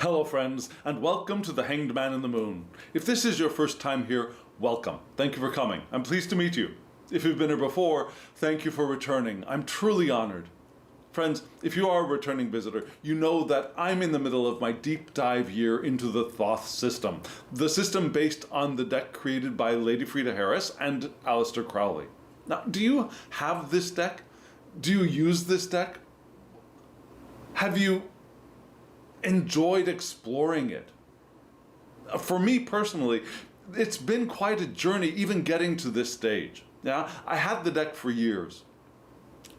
Hello friends, and welcome to The Hanged Man in the Moon. If this is your first time here, welcome. Thank you for coming. I'm pleased to meet you. If you've been here before, thank you for returning. I'm truly honored. Friends, if you are a returning visitor, you know that I'm in the middle of my deep dive year into the Thoth system, the system based on the deck created by Lady Frida Harris and Harris-Crowley. Now, do you have this deck? Do you use this deck? Have you enjoyed exploring it? For me personally, it's been quite a journey even getting to this stage. Yeah, I had the deck for years,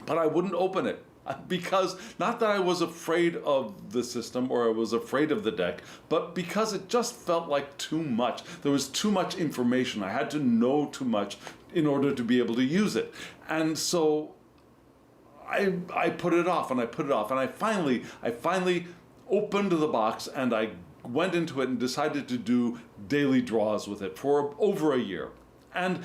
but I wouldn't open it because, not that I was afraid of the system or I was afraid of the deck, but because it just felt like too much. There was too much information. I had to know too much in order to be able to use it. And so I put it off and I put it off, and I finally opened the box and I went into it and decided to do daily draws with it for over a year. And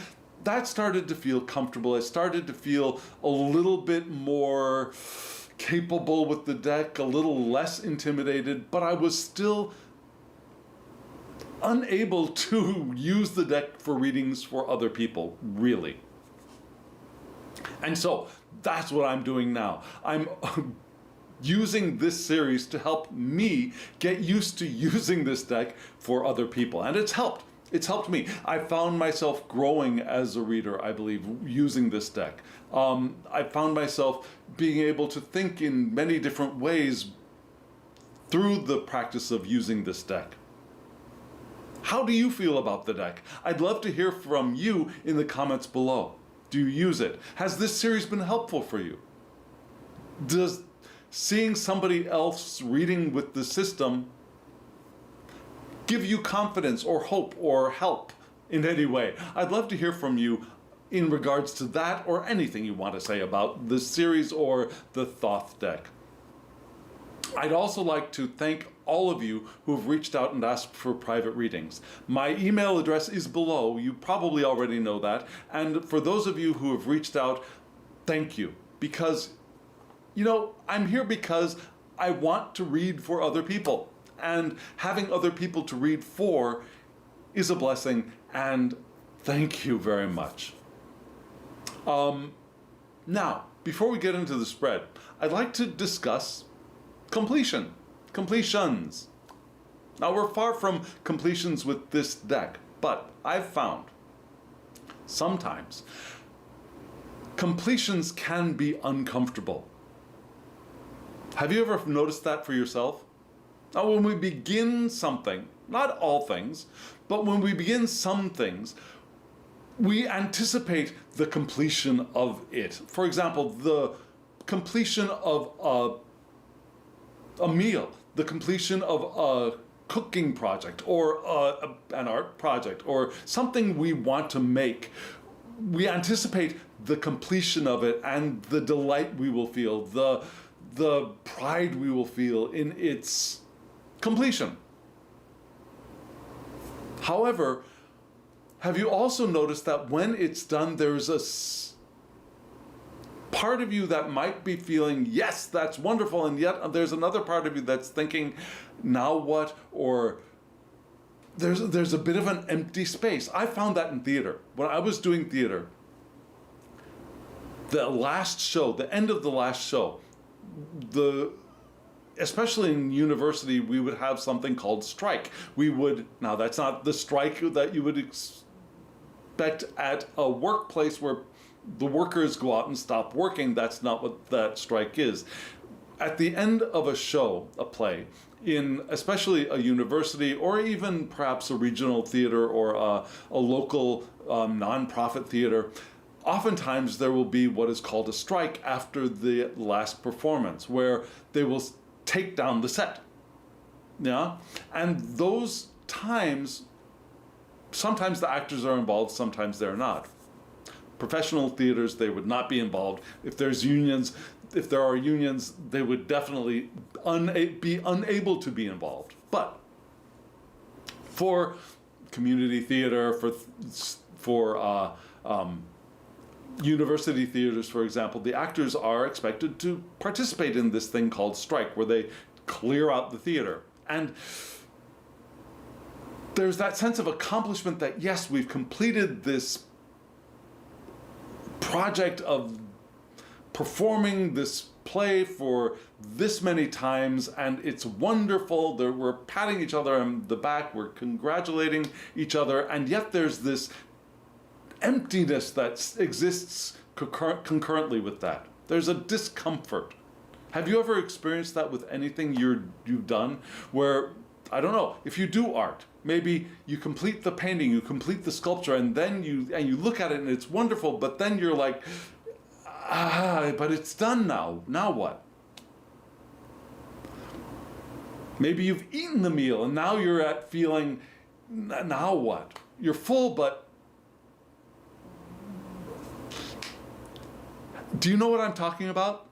that started to feel comfortable. I started to feel a little bit more capable with the deck, a little less intimidated, but I was still unable to use the deck for readings for other people, really. And so that's what I'm doing now. I'm using this series to help me get used to using this deck for other people. And it's helped. It's helped me. I found myself growing as a reader, I believe, using this deck. I found myself being able to think in many different ways through the practice of using this deck. How do you feel about the deck? I'd love to hear from you in the comments below. Do you use it? Has this series been helpful for you? Does seeing somebody else reading with the system give you confidence or hope or help in any way? I'd love to hear from you in regards to that or anything you want to say about the series or the Thoth deck. I'd also like to thank all of you who have reached out and asked for private readings. My email address is below. You probably already know that. And for those of you who have reached out, thank you. Because, you know, I'm here because I want to read for other people. And having other people to read for is a blessing, and thank you very much. Now, before we get into the spread, I'd like to discuss completions. Now, we're far from completions with this deck, but I've found sometimes completions can be uncomfortable. Have you ever noticed that for yourself? Now, when we begin something, not all things, but when we begin some things, we anticipate the completion of it. For example, the completion of a meal, the completion of a cooking project, or an art project, or something we want to make. We anticipate the completion of it and the delight we will feel, the pride we will feel in its completion. However, have you also noticed that when it's done, there's a part of you that might be feeling, yes, that's wonderful, and yet there's another part of you that's thinking, now what? Or there's a bit of an empty space. I found that in theater. When I was doing theater, the last show, the end of the last show, especially in university, we would have something called strike. Now that's not the strike that you would expect at a workplace where the workers go out and stop working. That's not what that strike is. At the end of a show, a play, in especially a university or even perhaps a regional theater or a local nonprofit theater, oftentimes there will be what is called a strike after the last performance, where they will take down the set. Yeah? And those times, sometimes the actors are involved, sometimes they're not. Professional theaters, they would not be involved. If there are unions, they would definitely be unable to be involved. But for community theater, for university theaters, for example, the actors are expected to participate in this thing called strike, where they clear out the theater. And there's that sense of accomplishment that, yes, we've completed this project of performing this play for this many times, and it's wonderful. We're patting each other on the back, we're congratulating each other, and yet there's this emptiness that exists concurrently with that. There's a discomfort. Have you ever experienced that with anything you've done? Where, I don't know, if you do art, maybe you complete the painting, you complete the sculpture, and then you look at it and it's wonderful, but then you're like, but it's done now. Now what? Maybe you've eaten the meal and now you're at feeling, now what? You're full, but do you know what I'm talking about?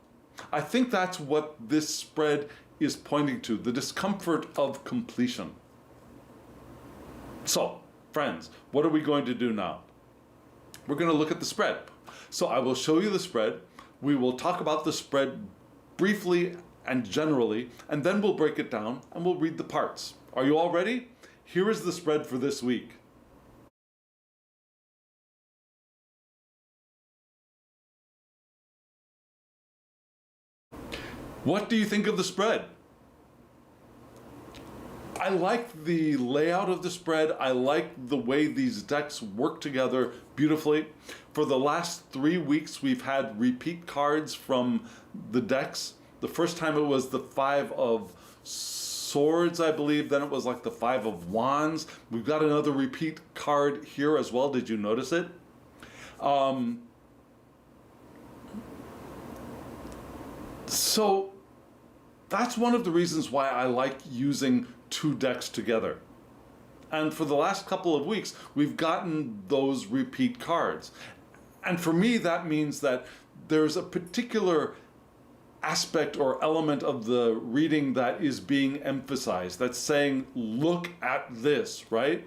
I think that's what this spread is pointing to, the discomfort of completion. So, friends, what are we going to do now? We're going to look at the spread. So I will show you the spread. We will talk about the spread briefly and generally, and then we'll break it down and we'll read the parts. Are you all ready? Here is the spread for this week. What do you think of the spread? I like the layout of the spread. I like the way these decks work together beautifully. For the last 3 weeks, we've had repeat cards from the decks. The first time it was the 5 of Swords, I believe. Then it was like the 5 of Wands. We've got another repeat card here as well. Did you notice it? So that's one of the reasons why I like using 2 decks together. And for the last couple of weeks, we've gotten those repeat cards. And for me, that means that there's a particular aspect or element of the reading that is being emphasized, that's saying, look at this, right?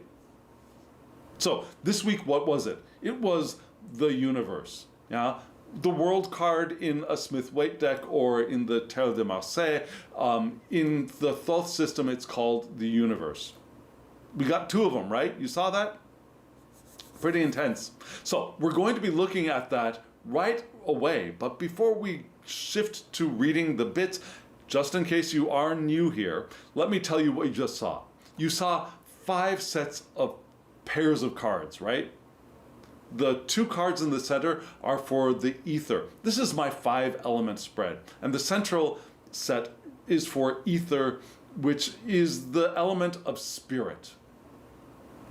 So this week, what was it? It was the universe, yeah? The world card in a Smith-Waite deck or in the Terre de Marseille. In the Thoth system, it's called the universe. We got 2 of them, right? You saw that? Pretty intense. So we're going to be looking at that right away. But before we shift to reading the bits, just in case you are new here, let me tell you what you just saw. You saw 5 sets of pairs of cards, right? The 2 cards in the center are for the ether. This is my 5 element spread. And the central set is for ether, which is the element of spirit.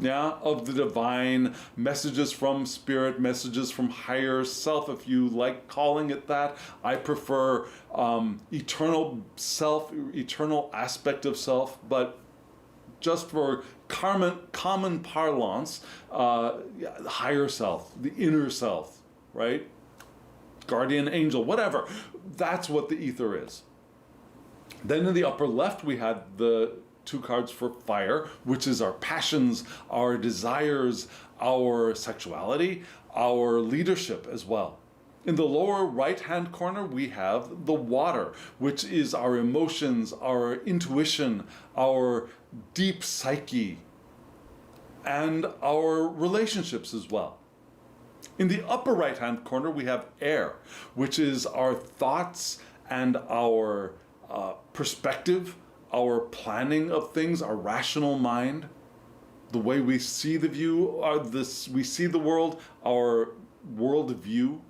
Yeah, of the divine, messages from spirit, messages from higher self, if you like calling it that. I prefer eternal self, eternal aspect of self, but just for common parlance, higher self, the inner self, right? Guardian angel, whatever. That's what the ether is. Then in the upper left, we had the 2 cards for fire, which is our passions, our desires, our sexuality, our leadership as well. In the lower right-hand corner, we have the water, which is our emotions, our intuition, our deep psyche, and our relationships as well. In the upper right-hand corner, we have air, which is our thoughts and our perspective, our planning of things, our rational mind, the way we see the we see the world, our world view.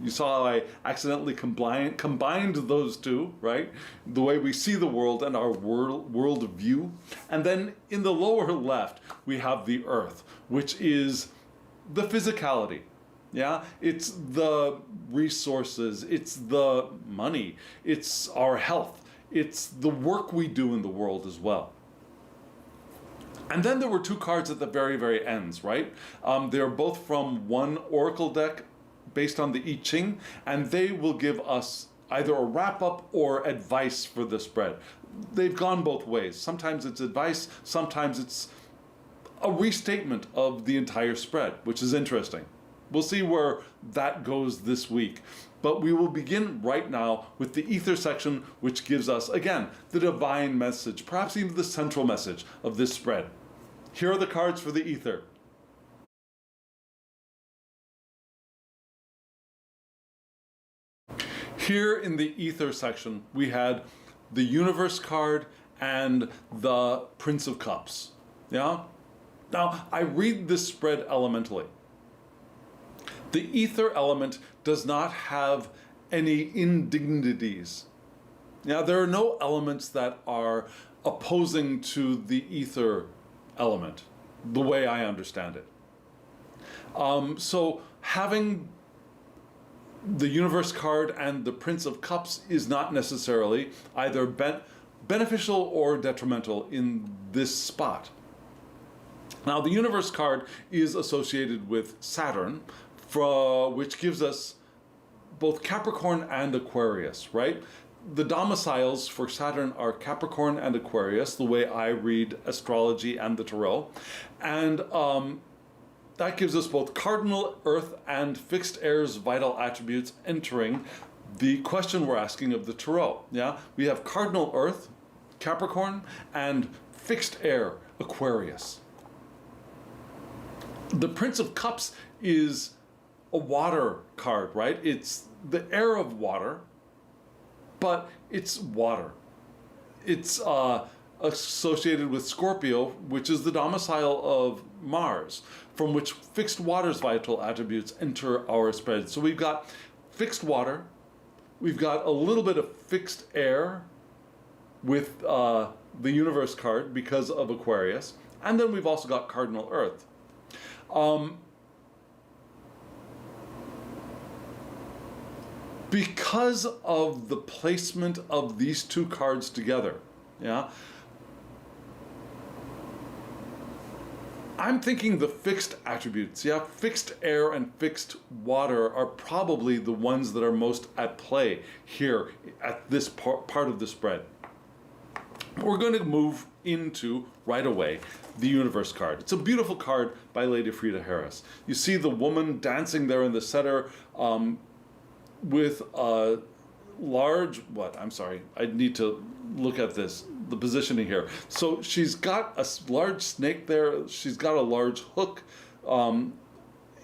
You saw how I accidentally combined those 2, right? The way we see the world and our world view. And then in the lower left, we have the earth, which is the physicality. Yeah, it's the resources, it's the money, it's our health, it's the work we do in the world as well. And then there were 2 cards at the very, very ends, right? They're both from one oracle deck based on the I-Ching, and they will give us either a wrap-up or advice for the spread. They've gone both ways. Sometimes it's advice, sometimes it's a restatement of the entire spread, which is interesting. We'll see where that goes this week. But we will begin right now with the ether section, which gives us, again, the divine message, perhaps even the central message of this spread. Here are the cards for the ether. Here in the ether section, we had the universe card and the Prince of Cups. Yeah? Now, I read this spread elementally. The ether element does not have any indignities. Now, there are no elements that are opposing to the ether element, the way I understand it. So having the universe card and the Prince of Cups is not necessarily either beneficial or detrimental in this spot. Now, the universe card is associated with Saturn, which gives us both Capricorn and Aquarius, right? The domiciles for Saturn are Capricorn and Aquarius, the way I read astrology and the tarot. And that gives us both cardinal Earth and fixed air's vital attributes entering the question we're asking of the tarot. Yeah, we have cardinal Earth, Capricorn, and fixed air, Aquarius. The Prince of Cups is a water card, right? It's the air of water, but it's water. It's associated with Scorpio, which is the domicile of Mars, from which fixed water's vital attributes enter our spread. So we've got fixed water, we've got a little bit of fixed air with the universe card because of Aquarius, and then we've also got cardinal Earth. Because of the placement of these two cards together, yeah, I'm thinking the fixed attributes, yeah, fixed air and fixed water are probably the ones that are most at play here at this part of the spread. We're going to move into, right away, the universe card. It's a beautiful card by Lady Frida Harris. You see the woman dancing there in the center with a large, I need to look at this, the positioning here. So she's got a large snake there, she's got a large hook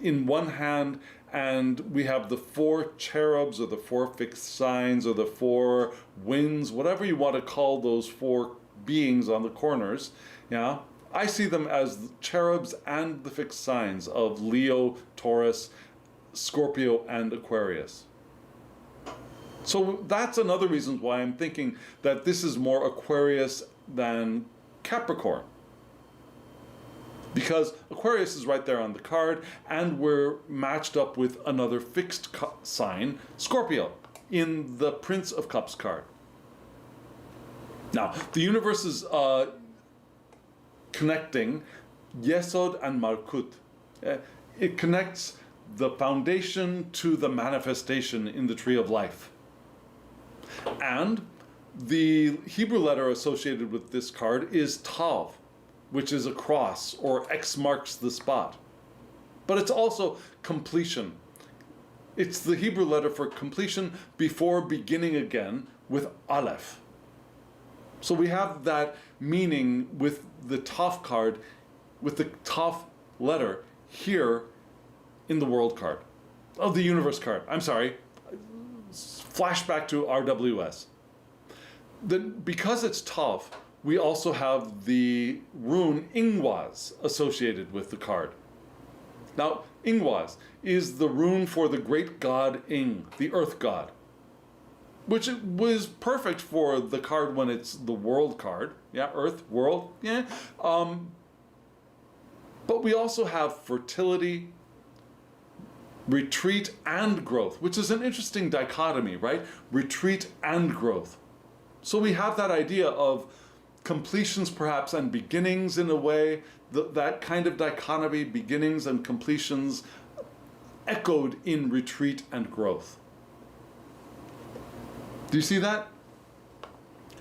in one hand, and we have the four cherubs or the four fixed signs or the four winds, whatever you want to call those four beings on the corners. Yeah, I see them as the cherubs and the fixed signs of Leo, Taurus, Scorpio, and Aquarius. So that's another reason why I'm thinking that this is more Aquarius than Capricorn. Because Aquarius is right there on the card, and we're matched up with another fixed sign, Scorpio, in the Prince of Cups card. Now, the universe is connecting Yesod and Malkut. It connects the foundation to the manifestation in the tree of life. And the Hebrew letter associated with this card is Tav, which is a cross, or X marks the spot. But it's also completion. It's the Hebrew letter for completion before beginning again with Aleph. So we have that meaning with the Tav card, with the Tav letter here in the world card. Oh, the universe card. I'm sorry. Flashback to RWS. Then, because it's Tav, we also have the rune Ingwaz associated with the card. Now, Ingwaz is the rune for the great god Ing, the earth god, which was perfect for the card when it's the world card. Yeah, earth, world, yeah. But we also have fertility, retreat, and growth, which is an interesting dichotomy, right? Retreat and growth. So we have that idea of completions perhaps and beginnings in a way, that kind of dichotomy, beginnings and completions, echoed in retreat and growth. Do you see that?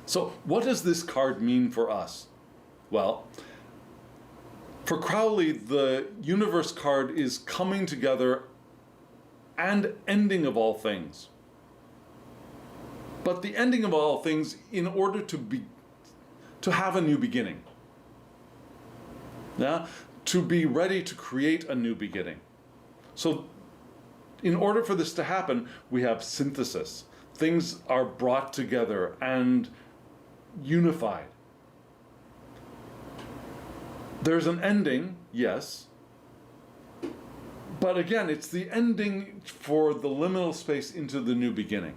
So what does this card mean for us? Well, for Crowley, the universe card is coming together and ending of all things. But the ending of all things in order to have a new beginning. Yeah? To be ready to create a new beginning. So in order for this to happen, we have synthesis. Things are brought together and unified. There's an ending, yes. But again, it's the ending for the liminal space into the new beginning.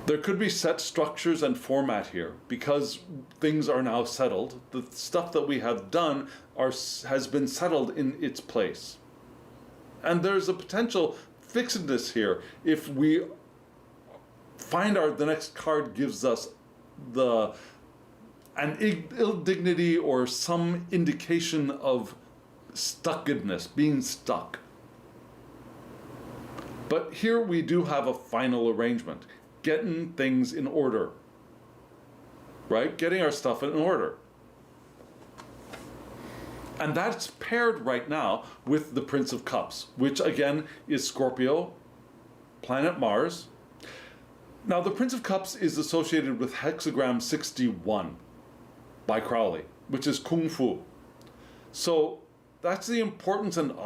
There could be set structures and format here because things are now settled. The stuff that we have done has been settled in its place. And there's a potential fixedness here if we find the next card gives us an ill dignity or some indication of stuckedness, being stuck. But here we do have a final arrangement. Getting things in order, right? Getting our stuff in order. And that's paired right now with the Prince of Cups, which again is Scorpio, planet Mars. Now the Prince of Cups is associated with hexagram 61 by Crowley, which is Kung Fu. So that's the importance of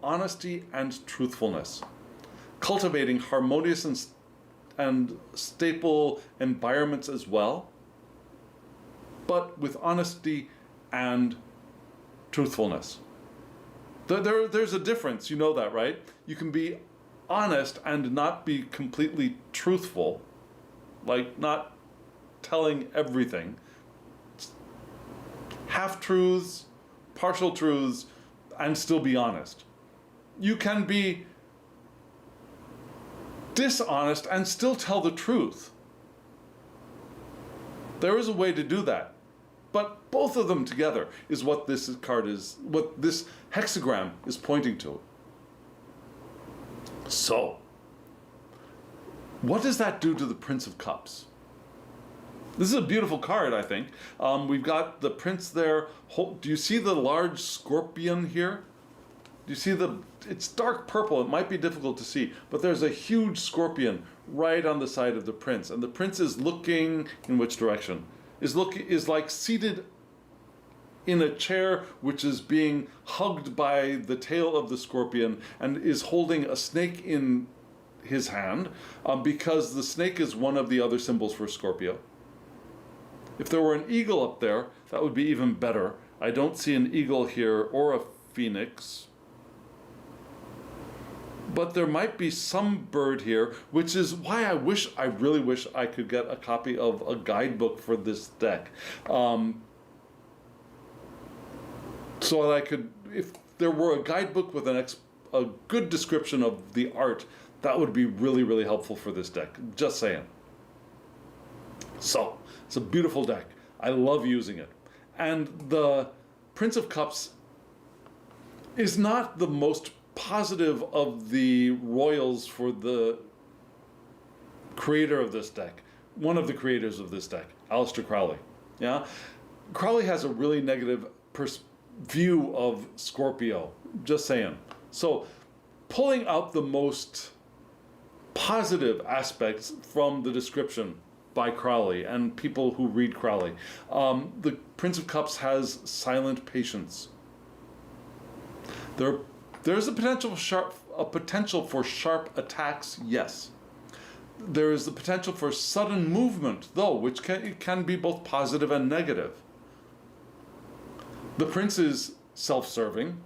honesty and truthfulness. Cultivating harmonious and stable environments as well, but with honesty and truthfulness. There's a difference, you know that, right? You can be honest and not be completely truthful, like not telling everything. Half-truths, partial truths, and still be honest. You can be dishonest and still tell the truth. There is a way to do that. But both of them together is what this card is, what this hexagram is pointing to. So, what does that do to the Prince of Cups? This is a beautiful card, I think. We've got the Prince there. Do you see the large scorpion here? Do you see it's dark purple, it might be difficult to see, but there's a huge scorpion right on the side of the Prince. And the Prince is looking in which direction? Is like seated in a chair which is being hugged by the tail of the scorpion and is holding a snake in his hand because the snake is one of the other symbols for Scorpio. If there were an eagle up there, that would be even better. I don't see an eagle here or a phoenix. But there might be some bird here, which is why I really wish I could get a copy of a guidebook for this deck. So that I could, if there were a guidebook with a good description of the art, that would be really, really helpful for this deck. Just saying. So, it's a beautiful deck. I love using it. And the Prince of Cups is not the most positive of the royals for the creator of this deck, one of the creators of this deck, Crowley. Yeah, Crowley has a really negative view of Scorpio. Just saying. So, pulling out the most positive aspects from the description by Crowley and people who read Crowley, the Prince of Cups has silent patience. There's a potential for sharp attacks, yes. There is the potential for sudden movement, though, which can be both positive and negative. The Prince is self-serving,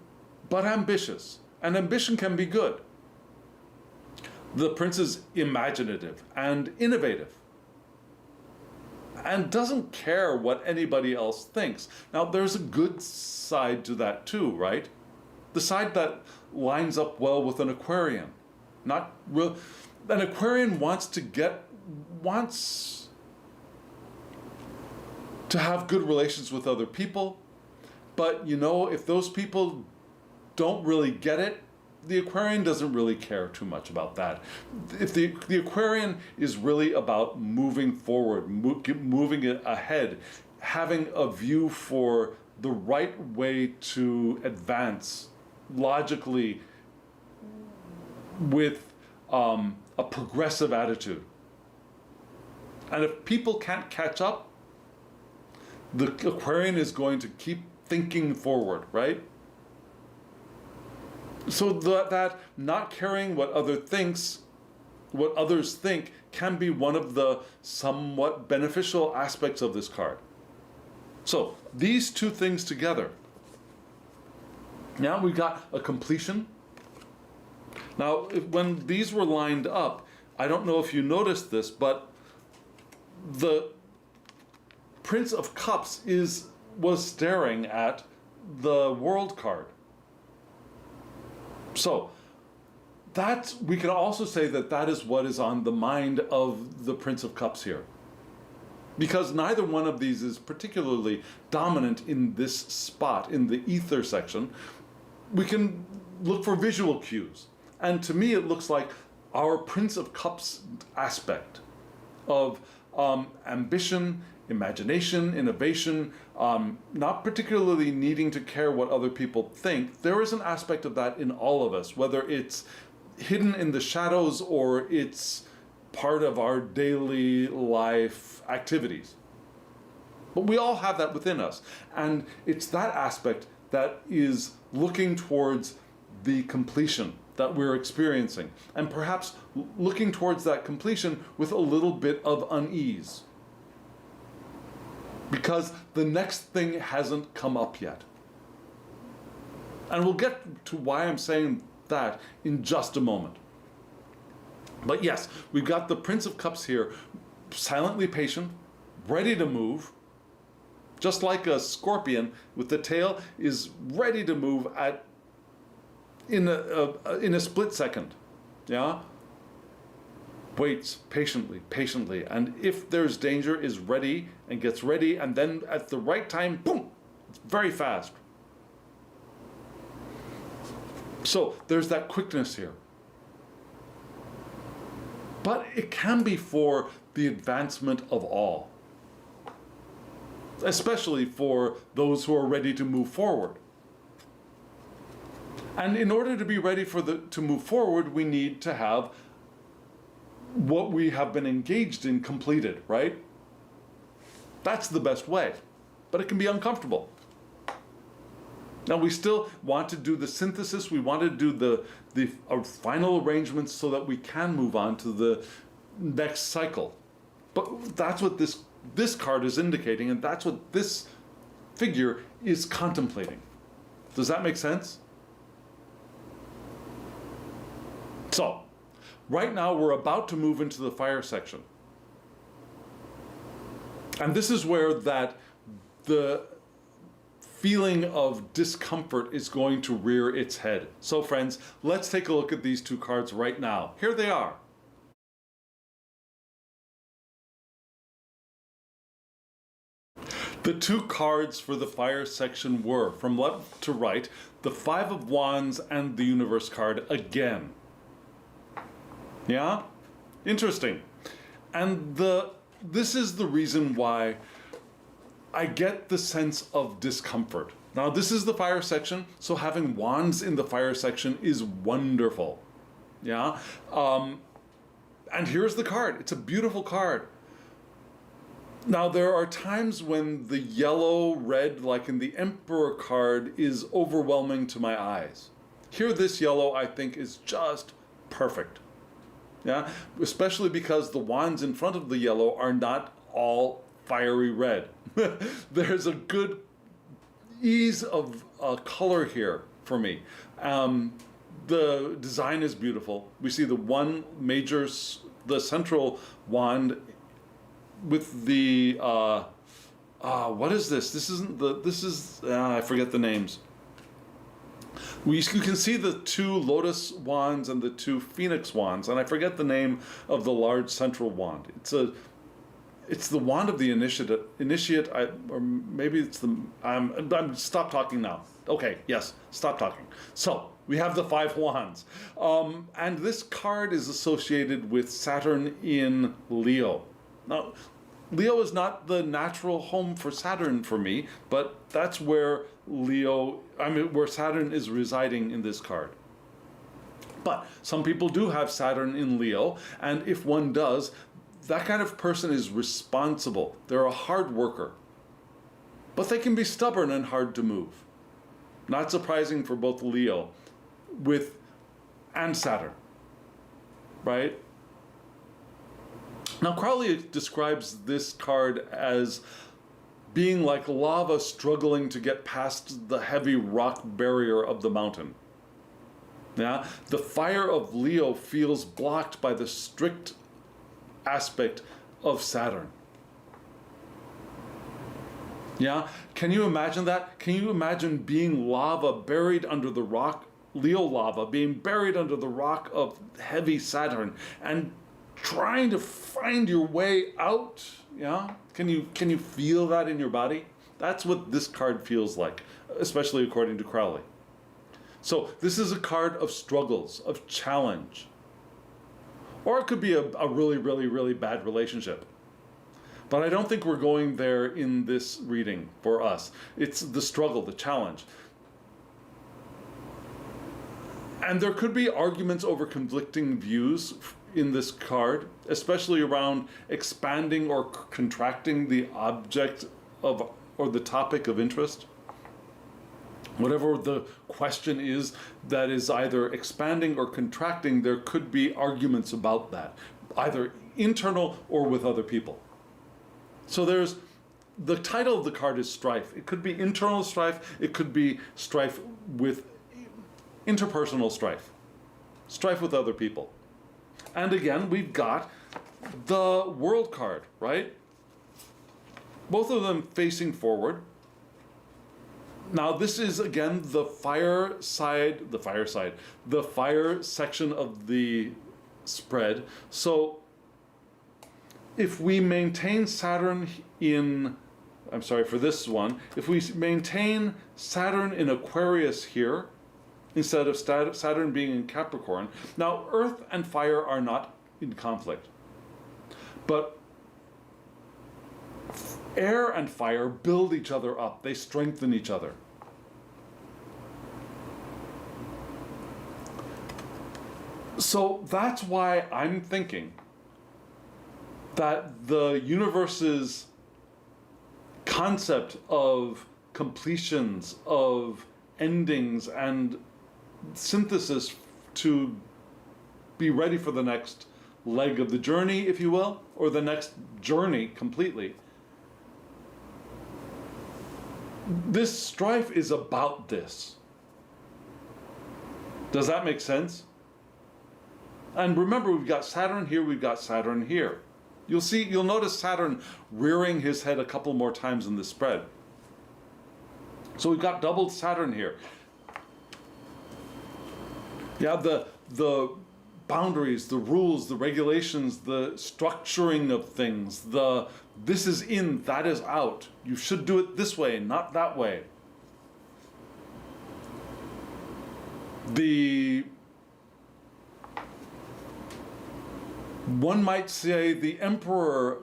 but ambitious, and ambition can be good. The Prince is imaginative and innovative, and doesn't care what anybody else thinks. Now, there's a good side to that too, right? The side that lines up well with an Aquarian. An Aquarian wants to have good relations with other people, but if those people don't really get it, the Aquarian doesn't really care too much about that. If the Aquarian is really about moving forward, moving it ahead, having a view for the right way to advance logically with a progressive attitude. And if people can't catch up, the Aquarian is going to keep thinking forward, right? So that not caring what others think can be one of the somewhat beneficial aspects of this card. So these two things together. Now we've got a completion. Now, when these were lined up, I don't know if you noticed this, but the Prince of Cups was staring at the World card. So we can also say that is what is on the mind of the Prince of Cups here. Because neither one of these is particularly dominant in this spot, in the ether section, we can look for visual cues. And to me, it looks like our Prince of Cups aspect of ambition, imagination, innovation, not particularly needing to care what other people think. There is an aspect of that in all of us, whether it's hidden in the shadows or it's part of our daily life activities. But we all have that within us. And it's that aspect that is looking towards the completion that we're experiencing, and perhaps looking towards that completion with a little bit of unease, because the next thing hasn't come up yet. And we'll get to why I'm saying that in just a moment. But yes, we've got the Prince of Cups here, silently patient, ready to move, just like a scorpion with the tail is ready to move in a split second. Yeah? Waits patiently, and if there's danger, is ready and gets ready, and then at the right time, boom, it's very fast. So there's that quickness here. But it can be for the advancement of all, especially for those who are ready to move forward. And in order to be ready to move forward, we need to have what we have been engaged in completed, right? That's the best way, but it can be uncomfortable. Now, we still want to do the synthesis, we want to do the final arrangements so that we can move on to the next cycle. But that's what this card is indicating, and that's what this figure is contemplating. Does that make sense? So, right now we're about to move into the fire section. And this is where the feeling of discomfort is going to rear its head. So friends, let's take a look at these two cards right now. Here they are. The two cards for the fire section were, from left to right, the Five of Wands and the Universe card again. Yeah? Interesting. And this is the reason why I get the sense of discomfort. Now, this is the fire section, so having wands in the fire section is wonderful. Yeah? And here's the card. It's a beautiful card. Now, there are times when the yellow-red, like in the Emperor card, is overwhelming to my eyes. Here, this yellow, I think, is just perfect. Yeah? Especially because the wands in front of the yellow are not all fiery red. There's a good ease of color here for me. The design is beautiful. We see the central wand with the what is this? I forget the names. You can see the two lotus wands and the two phoenix wands, and I forget the name of the large central wand. It's the wand of the initiate, or maybe it's the. Stop talking now. Okay, yes, stop talking. So we have the five wands, and this card is associated with Saturn in Leo. Now, Leo is not the natural home for Saturn for me, but that's where where Saturn is residing in this card. But some people do have Saturn in Leo, and if one does, that kind of person is responsible. They're a hard worker. But they can be stubborn and hard to move. Not surprising for both Leo and Saturn, right? Now, Crowley describes this card as being like lava struggling to get past the heavy rock barrier of the mountain. Yeah, the fire of Leo feels blocked by the strict aspect of Saturn. Yeah, can you imagine that? Can you imagine being lava buried under the rock, Leo lava being buried under the rock of heavy Saturn and trying to find your way out? Yeah, can you feel that in your body? That's what this card feels like, especially according to Crowley. So this is a card of struggles, of challenge. Or it could be a really, really, really bad relationship. But I don't think we're going there in this reading for us. It's the struggle, the challenge. And there could be arguments over conflicting views in this card, especially around expanding or contracting the object of, or the topic of interest. Whatever the question is that is either expanding or contracting, there could be arguments about that, either internal or with other people. So the title of the card is strife. It could be internal strife, it could be strife with interpersonal strife, strife with other people. And again, we've got the World card, right? Both of them facing forward. Now this is again the fire section of the spread. So if we maintain Saturn for this one, if we maintain Saturn in Aquarius here, instead of Saturn being in Capricorn, now Earth and fire are not in conflict. But air and fire build each other up. They strengthen each other. So that's why I'm thinking that the universe's concept of completions, of endings, and synthesis to be ready for the next leg of the journey, if you will, or the next journey completely. This strife is about this. Does that make sense? And remember, we've got Saturn here, we've got Saturn here. You'll notice Saturn rearing his head a couple more times in the spread. So we've got doubled Saturn here. Yeah, the boundaries, the rules, the regulations, the structuring of things, this is in, that is out. You should do it this way, not that way. One might say the Emperor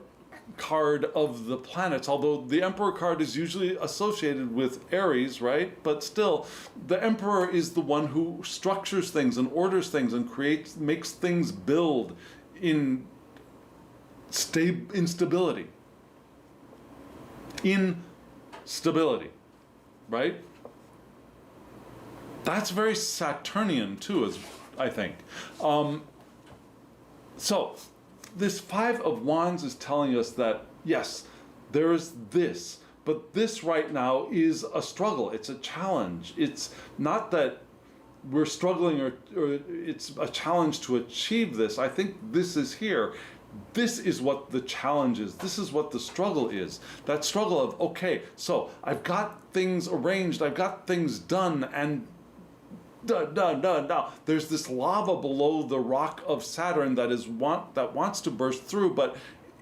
card of the planets, although the Emperor card is usually associated with Aries, right? But still, the Emperor is the one who structures things and orders things and makes things build in stability. In stability, right? That's very Saturnian too, I think. So, this Five of Wands is telling us that, yes, there is this, but this right now is a struggle. It's a challenge. It's not that we're struggling or it's a challenge to achieve this. I think this is here. This is what the challenge is. This is what the struggle is. That struggle of, okay, so I've got things arranged, I've got things done, and there's this lava below the rock of Saturn that wants to burst through, but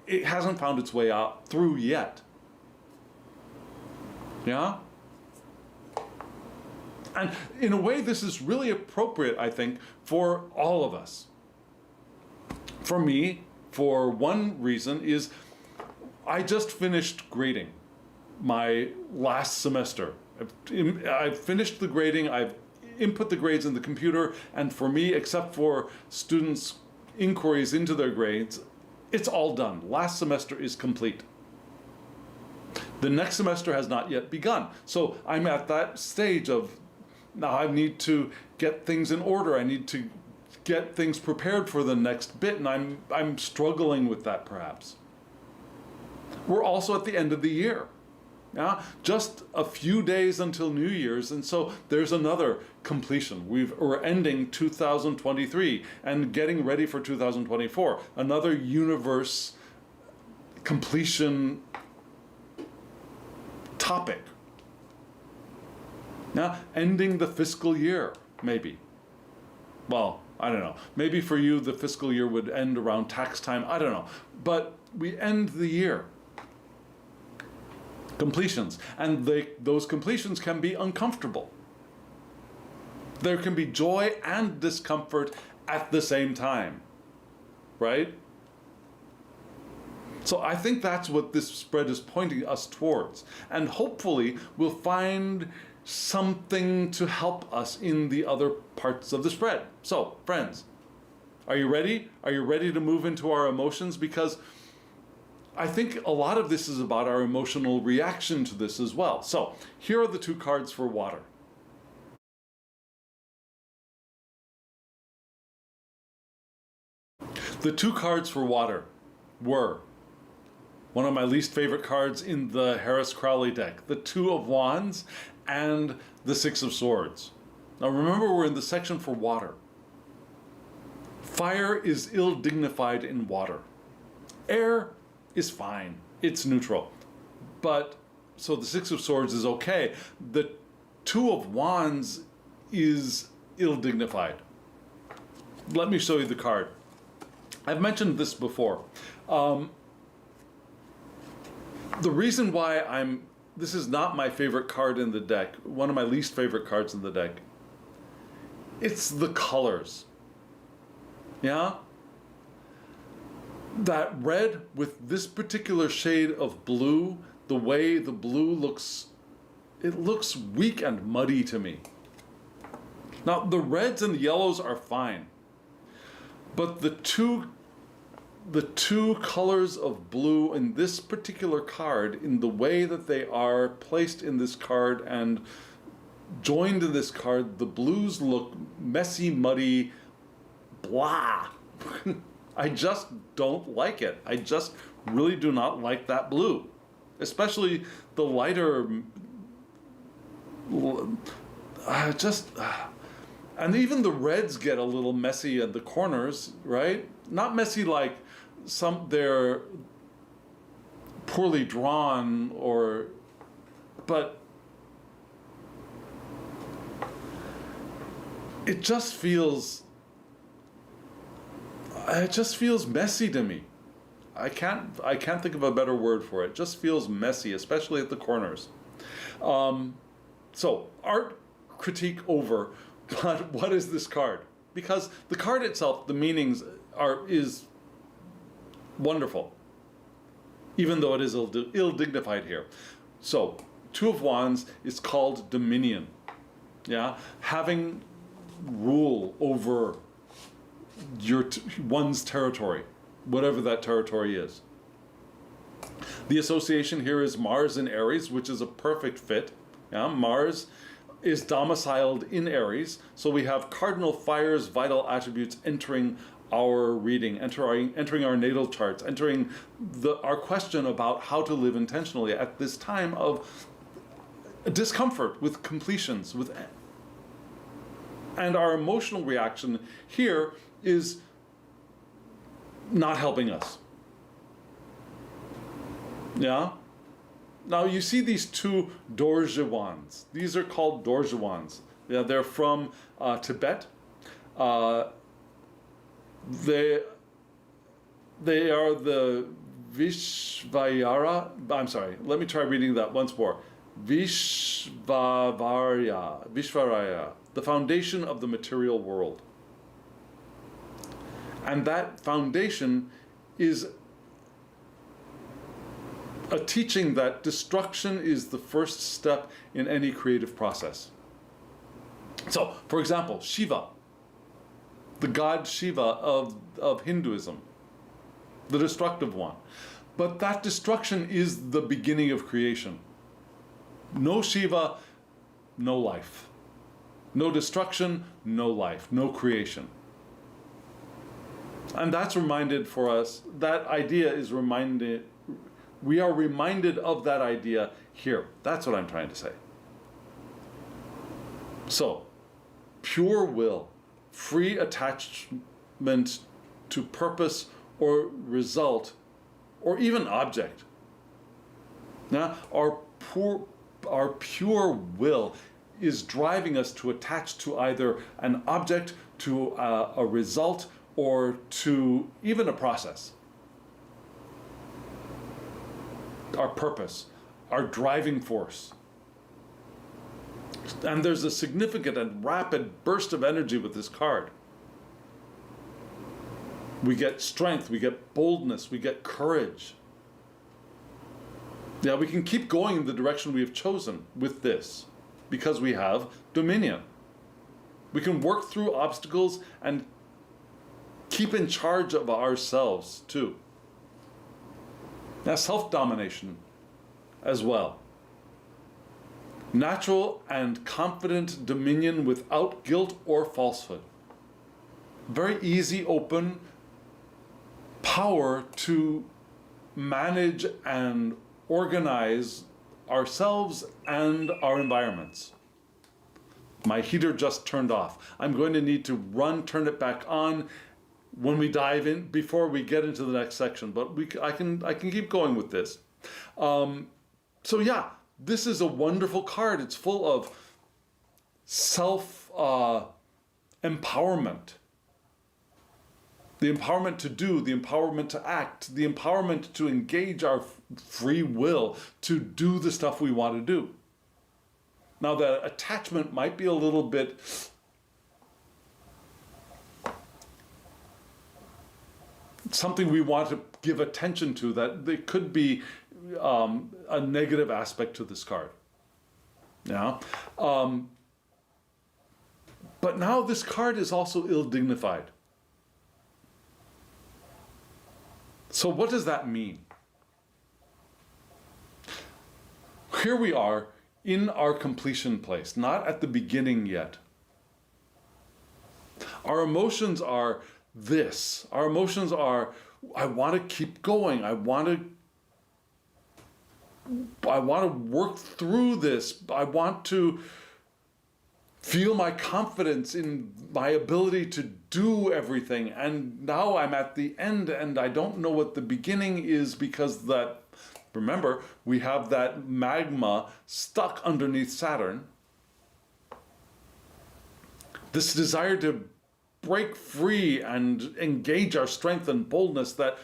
it hasn't found its way out through yet. Yeah? And in a way, this is really appropriate, I think, for all of us. For me, for one reason, is I just finished grading my last semester. I've finished the grading, I've input the grades in the computer, and for me, except for students' inquiries into their grades, it's all done. Last semester is complete. The next semester has not yet begun. So I'm at that stage of, now I need to get things in order. I need to get things prepared for the next bit, and I'm struggling with that perhaps. We're also at the end of the year. Yeah, just a few days until New Year's, and so there's another completion. We're ending 2023 and getting ready for 2024. Another universe completion topic. Now, ending the fiscal year, maybe. Well, I don't know. Maybe for you, the fiscal year would end around tax time. I don't know. But we end the year. Completions. And those completions can be uncomfortable. There can be joy and discomfort at the same time. Right? So I think that's what this spread is pointing us towards. And hopefully we'll find something to help us in the other parts of the spread. So, friends, are you ready? Are you ready to move into our emotions? Because I think a lot of this is about our emotional reaction to this as well. So, here are the two cards for water. The two cards for water were one of my least favorite cards in the Harris-Crowley deck, the Two of Wands and the Six of Swords. Now remember, we're in the section for water. Fire is ill-dignified in water. Air is fine, it's neutral. But, so the Six of Swords is okay. The Two of Wands is ill-dignified. Let me show you the card. I've mentioned this before. The reason why this is not my favorite card in the deck, one of my least favorite cards in the deck, it's the colors. Yeah? That red with this particular shade of blue, the way the blue looks, it looks weak and muddy to me. Now, the reds and the yellows are fine, but the two colors of blue in this particular card, in the way that they are placed in this card and joined in this card, the blues look messy, muddy, blah. I just don't like it. I just really do not like that blue. Especially the lighter, and even the reds get a little messy at the corners, right? Not messy like they're poorly drawn but it just feels messy to me. I can't think of a better word for it. It just feels messy, especially at the corners. So art critique over, but what is this card? Because the card itself, the meanings is wonderful, even though it is ill-dignified here. So, Two of Wands is called dominion. Yeah, having rule over one's territory, whatever that territory is. The association here is Mars in Aries, which is a perfect fit. Yeah, Mars is domiciled in Aries, so we have cardinal fire's vital attributes entering our reading, entering our natal charts, entering our question about how to live intentionally at this time of discomfort with completions, and our emotional reaction here is not helping us. Yeah? Now you see these two Dorje wands. These are called Dorje wands. Yeah, they're from Tibet. They are the Vishvayara. I'm sorry. Let me try reading that once more. Vishvaraya, the foundation of the material world. And that foundation is a teaching that destruction is the first step in any creative process. So, for example, Shiva, the god Shiva of Hinduism, the destructive one. But that destruction is the beginning of creation. No Shiva, no life. No destruction, no life, no creation. And that's reminded for us, that idea is reminded, we are reminded of that idea here. That's what I'm trying to say. So, pure will, free attachment to purpose or result, or even object. Now, our pure will is driving us to attach to either an object, to a result, or to even a process. Our purpose, our driving force. And there's a significant and rapid burst of energy with this card. We get strength, we get boldness, we get courage. Yeah, we can keep going in the direction we have chosen with this because we have dominion. We can work through obstacles and keep in charge of ourselves too. Now, self-domination as well. Natural and confident dominion without guilt or falsehood. Very easy, open power to manage and organize ourselves and our environments. My heater just turned off. I'm going to need to turn it back on when we dive in, before we get into the next section, but I can keep going with this. So yeah, this is a wonderful card. It's full of self empowerment. The empowerment to do, the empowerment to act, the empowerment to engage our free will to do the stuff we want to do. Now, the attachment might be a little bit something we want to give attention to, that there could be a negative aspect to this card. Yeah. But now this card is also ill-dignified. So what does that mean? Here we are in our completion place, not at the beginning yet. Our emotions are this. Our emotions are, I want to keep going. I want to work through this. I want to feel my confidence in my ability to do everything. And now I'm at the end and I don't know what the beginning is, because that, remember, we have that magma stuck underneath Saturn. This desire to break free and engage our strength and boldness, that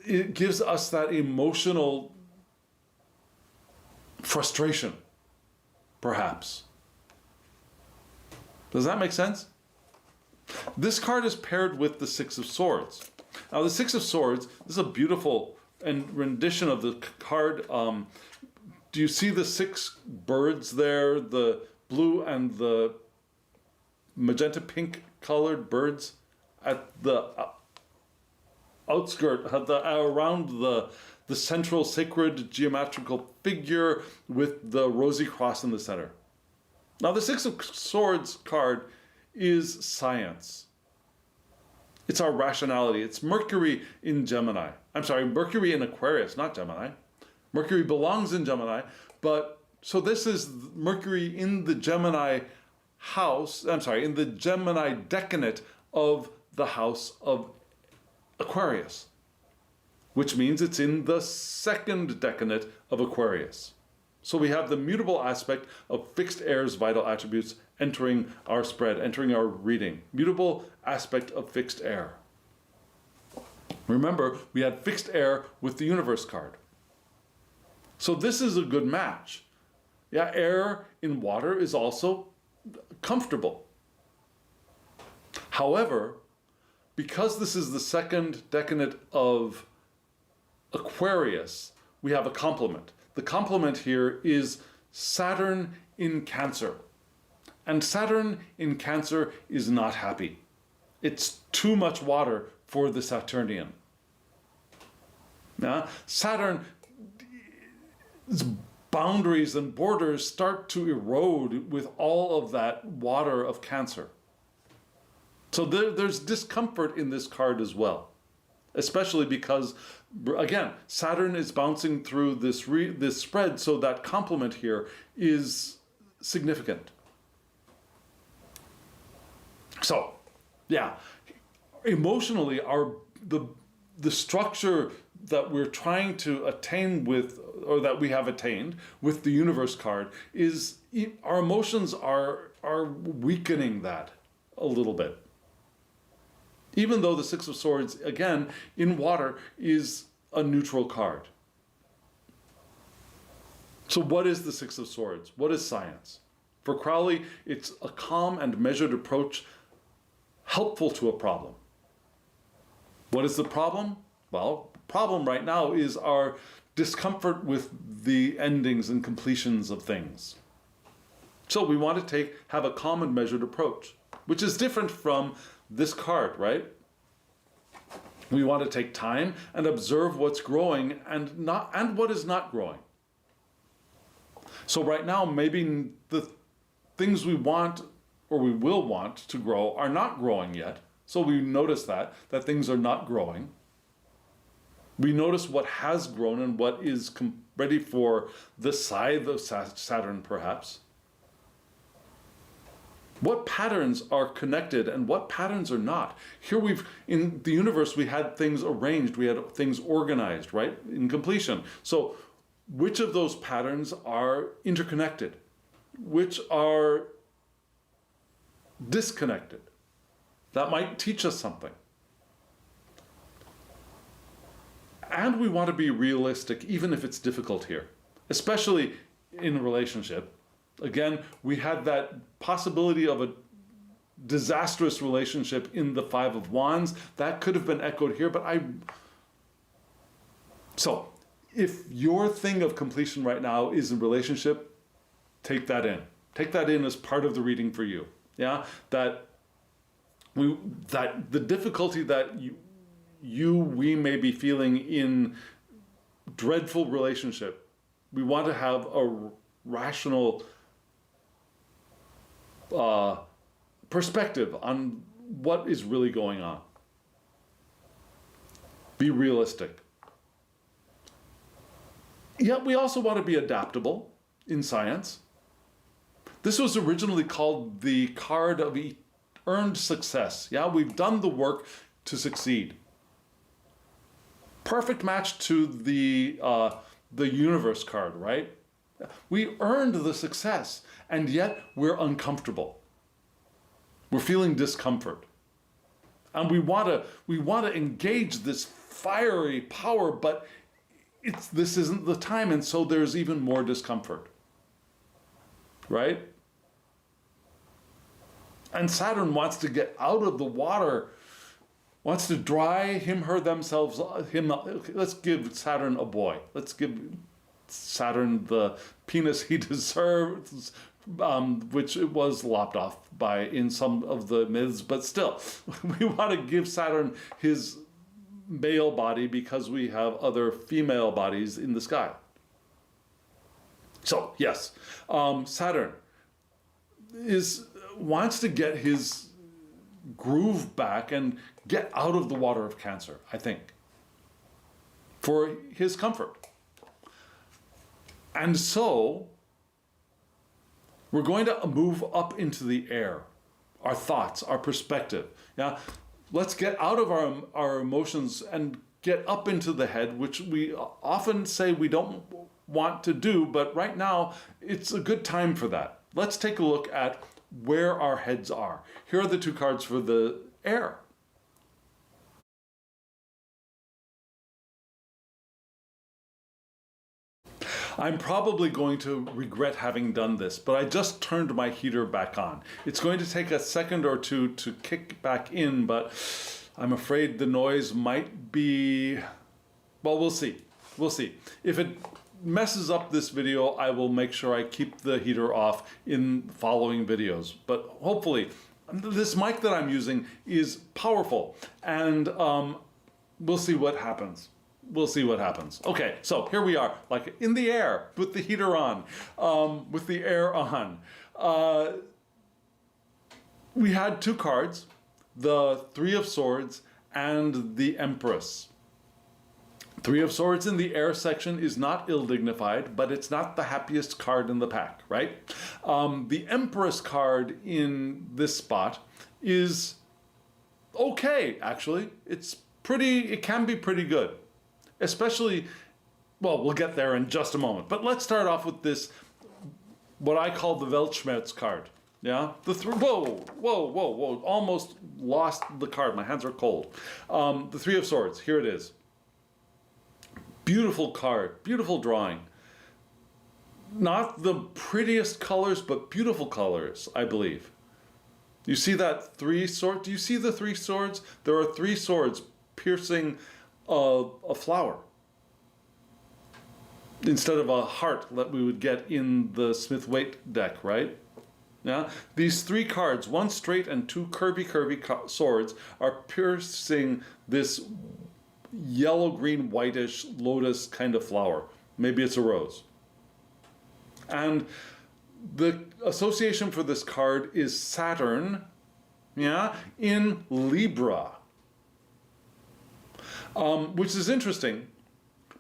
it gives us that emotional frustration, perhaps. Does that make sense? This card is paired with the Six of Swords. Now, the Six of Swords, this is a beautiful rendition of the card. Do you see the 6 birds there? The blue and the magenta pink colored birds at the outskirt, around the central sacred geometrical figure with the rosy cross in the center. Now, the Six of Swords card is science. It's our rationality. It's Mercury in Gemini. I'm sorry, Mercury in Aquarius, not Gemini. Mercury belongs in Gemini, but so this is Mercury in the Gemini house, in the Gemini decanate of the house of Aquarius, which means it's in the second decanate of Aquarius. So we have the mutable aspect of fixed air's vital attributes entering our spread, entering our reading. Mutable aspect of fixed air. Remember, we had fixed air with the universe card. So this is a good match. Yeah, air in water is also comfortable. However, because this is the second decanate of Aquarius, we have a complement. The complement here is Saturn in Cancer. And Saturn in Cancer is not happy. It's too much water for the Saturnian. Now, Saturn's boundaries and borders start to erode with all of that water of Cancer. So there's discomfort in this card as well, especially because, again, Saturn is bouncing through this spread, so that complement here is significant. So, yeah, emotionally, the structure that we're trying to attain with, or that we have attained with the universe card, is our emotions are weakening that a little bit. Even though the Six of Swords, again, in water, is a neutral card. So what is the Six of Swords? What is science? For Crowley, it's a calm and measured approach helpful to a problem. What is the problem? Well, problem right now is our discomfort with the endings and completions of things. So we want to have a calm and measured approach, which is different from this card, right? We want to take time and observe what's growing and what is not growing. So right now, maybe the things we want or we will want to grow are not growing yet. So we notice that things are not growing. We notice what has grown and what is ready for the scythe of Saturn, perhaps. What patterns are connected and what patterns are not? Here in the universe, we had things arranged, we had things organized, right? In completion. So which of those patterns are interconnected? Which are disconnected? That might teach us something. And we want to be realistic, even if it's difficult here, especially in a relationship. Again, we had that possibility of a disastrous relationship in the Five of Wands. That could have been echoed here, but So, if your thing of completion right now is a relationship, take that in. Take that in as part of the reading for you. Yeah? That the difficulty that we may be feeling in dreadful relationship, we want to have a rational perspective on what is really going on. Be realistic. Yet we also want to be adaptable in science. This was originally called the card of earned success. Yeah, we've done the work to succeed. Perfect match to the universe card, right? We earned the success, and yet we're uncomfortable. We're feeling discomfort. And we want to engage this fiery power, but this isn't the time, and so there's even more discomfort. Right? And Saturn wants to get out of the water, wants to dry him, her, themselves, him. Let's give Saturn a boy. Let's give Saturn the penis he deserves, which it was lopped off in some of the myths, but still, we want to give Saturn his male body because we have other female bodies in the sky. So, yes, Saturn wants to get his groove back and get out of the water of Cancer, I think, for his comfort. And so, we're going to move up into the air, our thoughts, our perspective. Yeah, let's get out of our emotions and get up into the head, which we often say we don't want to do, but right now it's a good time for that. Let's take a look at where our heads are. Here are the two cards for the air. I'm probably going to regret having done this, but I just turned my heater back on. It's going to take a second or two to kick back in, but I'm afraid the noise might be, well, we'll see. We'll see. If it messes up this video, I will make sure I keep the heater off in following videos. But hopefully, this mic that I'm using is powerful, and we'll see what happens. We'll see what happens. Okay, so here we are, like in the air with the heater on, with the air on. We had two cards, the Three of Swords and the Empress. Three of Swords in the air section is not ill-dignified, but it's not the happiest card in the pack, right? The Empress card in this spot is okay, actually. It can be pretty good. Especially, well, we'll get there in just a moment. But let's start off with this, what I call the Weltschmerz card. Yeah? Whoa. Almost lost the card. My hands are cold. The Three of Swords. Here it is. Beautiful card. Beautiful drawing. Not the prettiest colors, but beautiful colors, I believe. You see that three sword? Do you see the three swords? There are three swords piercing a flower instead of a heart that we would get in the Smith-Waite deck, right? Yeah, these three cards, one straight and two curvy swords, are piercing this yellow, green, whitish lotus kind of flower. Maybe it's a rose. And the association for this card is Saturn, yeah, in Libra. Which is interesting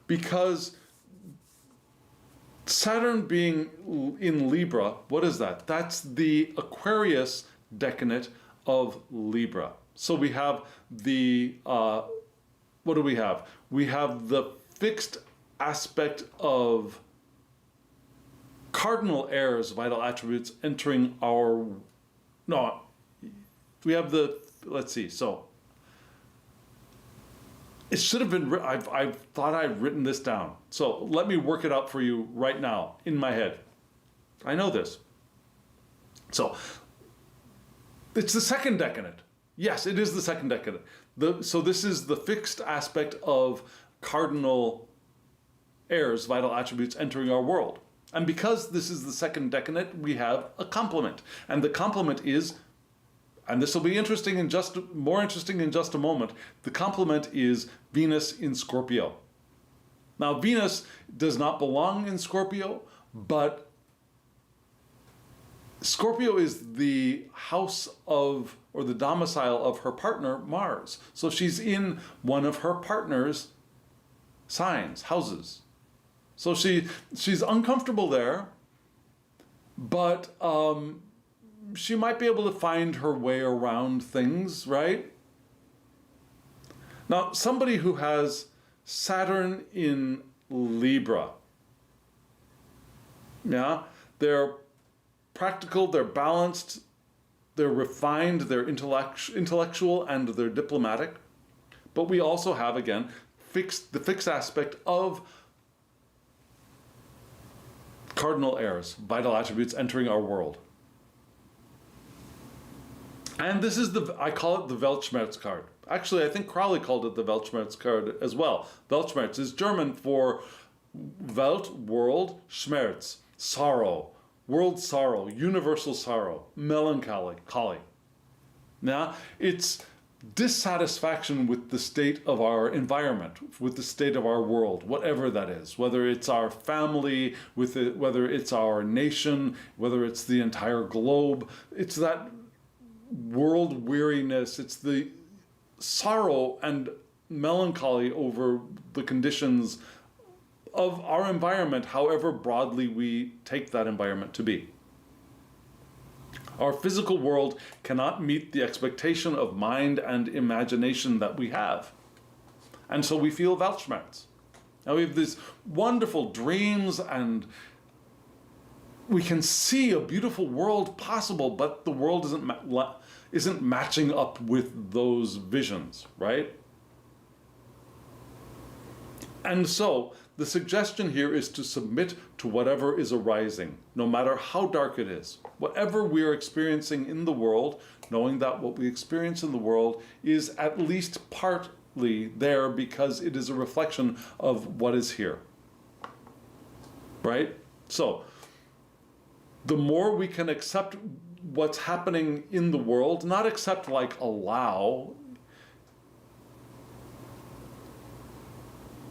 because Saturn being in Libra, what is that? That's the Aquarius decade of Libra. So we have the, what do we have? We have the fixed aspect of cardinal heirs, vital attributes entering our, no, we have the, let's see, so it should have been, I thought I'd written this down. So let me work it out for you right now in my head. I know this. So it's the second decade. Yes, it is the second decade. So this is the fixed aspect of cardinal heirs, vital attributes entering our world. And because this is the second decade, we have a complement. And the complement is, and this will be interesting in more interesting in just a moment, the complement is Venus in Scorpio. Now, Venus does not belong in Scorpio, but Scorpio is the house of, or the domicile of her partner, Mars. So she's in one of her partner's signs, houses. So she's uncomfortable there, but she might be able to find her way around things, right? Now, somebody who has Saturn in Libra, yeah, they're practical, they're balanced, they're refined, they're intellectual, and they're diplomatic. But we also have, again, the fixed aspect of cardinal heirs, vital attributes entering our world. And this is I call it the Weltschmerz card. Actually, I think Crowley called it the Weltschmerz card as well. Weltschmerz is German for Welt, world, Schmerz, sorrow, world sorrow, universal sorrow, melancholy. Now, it's dissatisfaction with the state of our environment, with the state of our world, whatever that is, whether it's our family, whether it's our nation, whether it's the entire globe. It's that world weariness, it's the sorrow and melancholy over the conditions of our environment, however broadly we take that environment to be. Our physical world cannot meet the expectation of mind and imagination that we have. And so we feel Weltschmerz. Now we have these wonderful dreams and we can see a beautiful world possible, but the world isn't matching up with those visions, right? And so the suggestion here is to submit to whatever is arising, no matter how dark it is. Whatever we are experiencing in the world, knowing that what we experience in the world is at least part there because it is a reflection of what is here. Right? So, the more we can accept what's happening in the world, not accept like allow.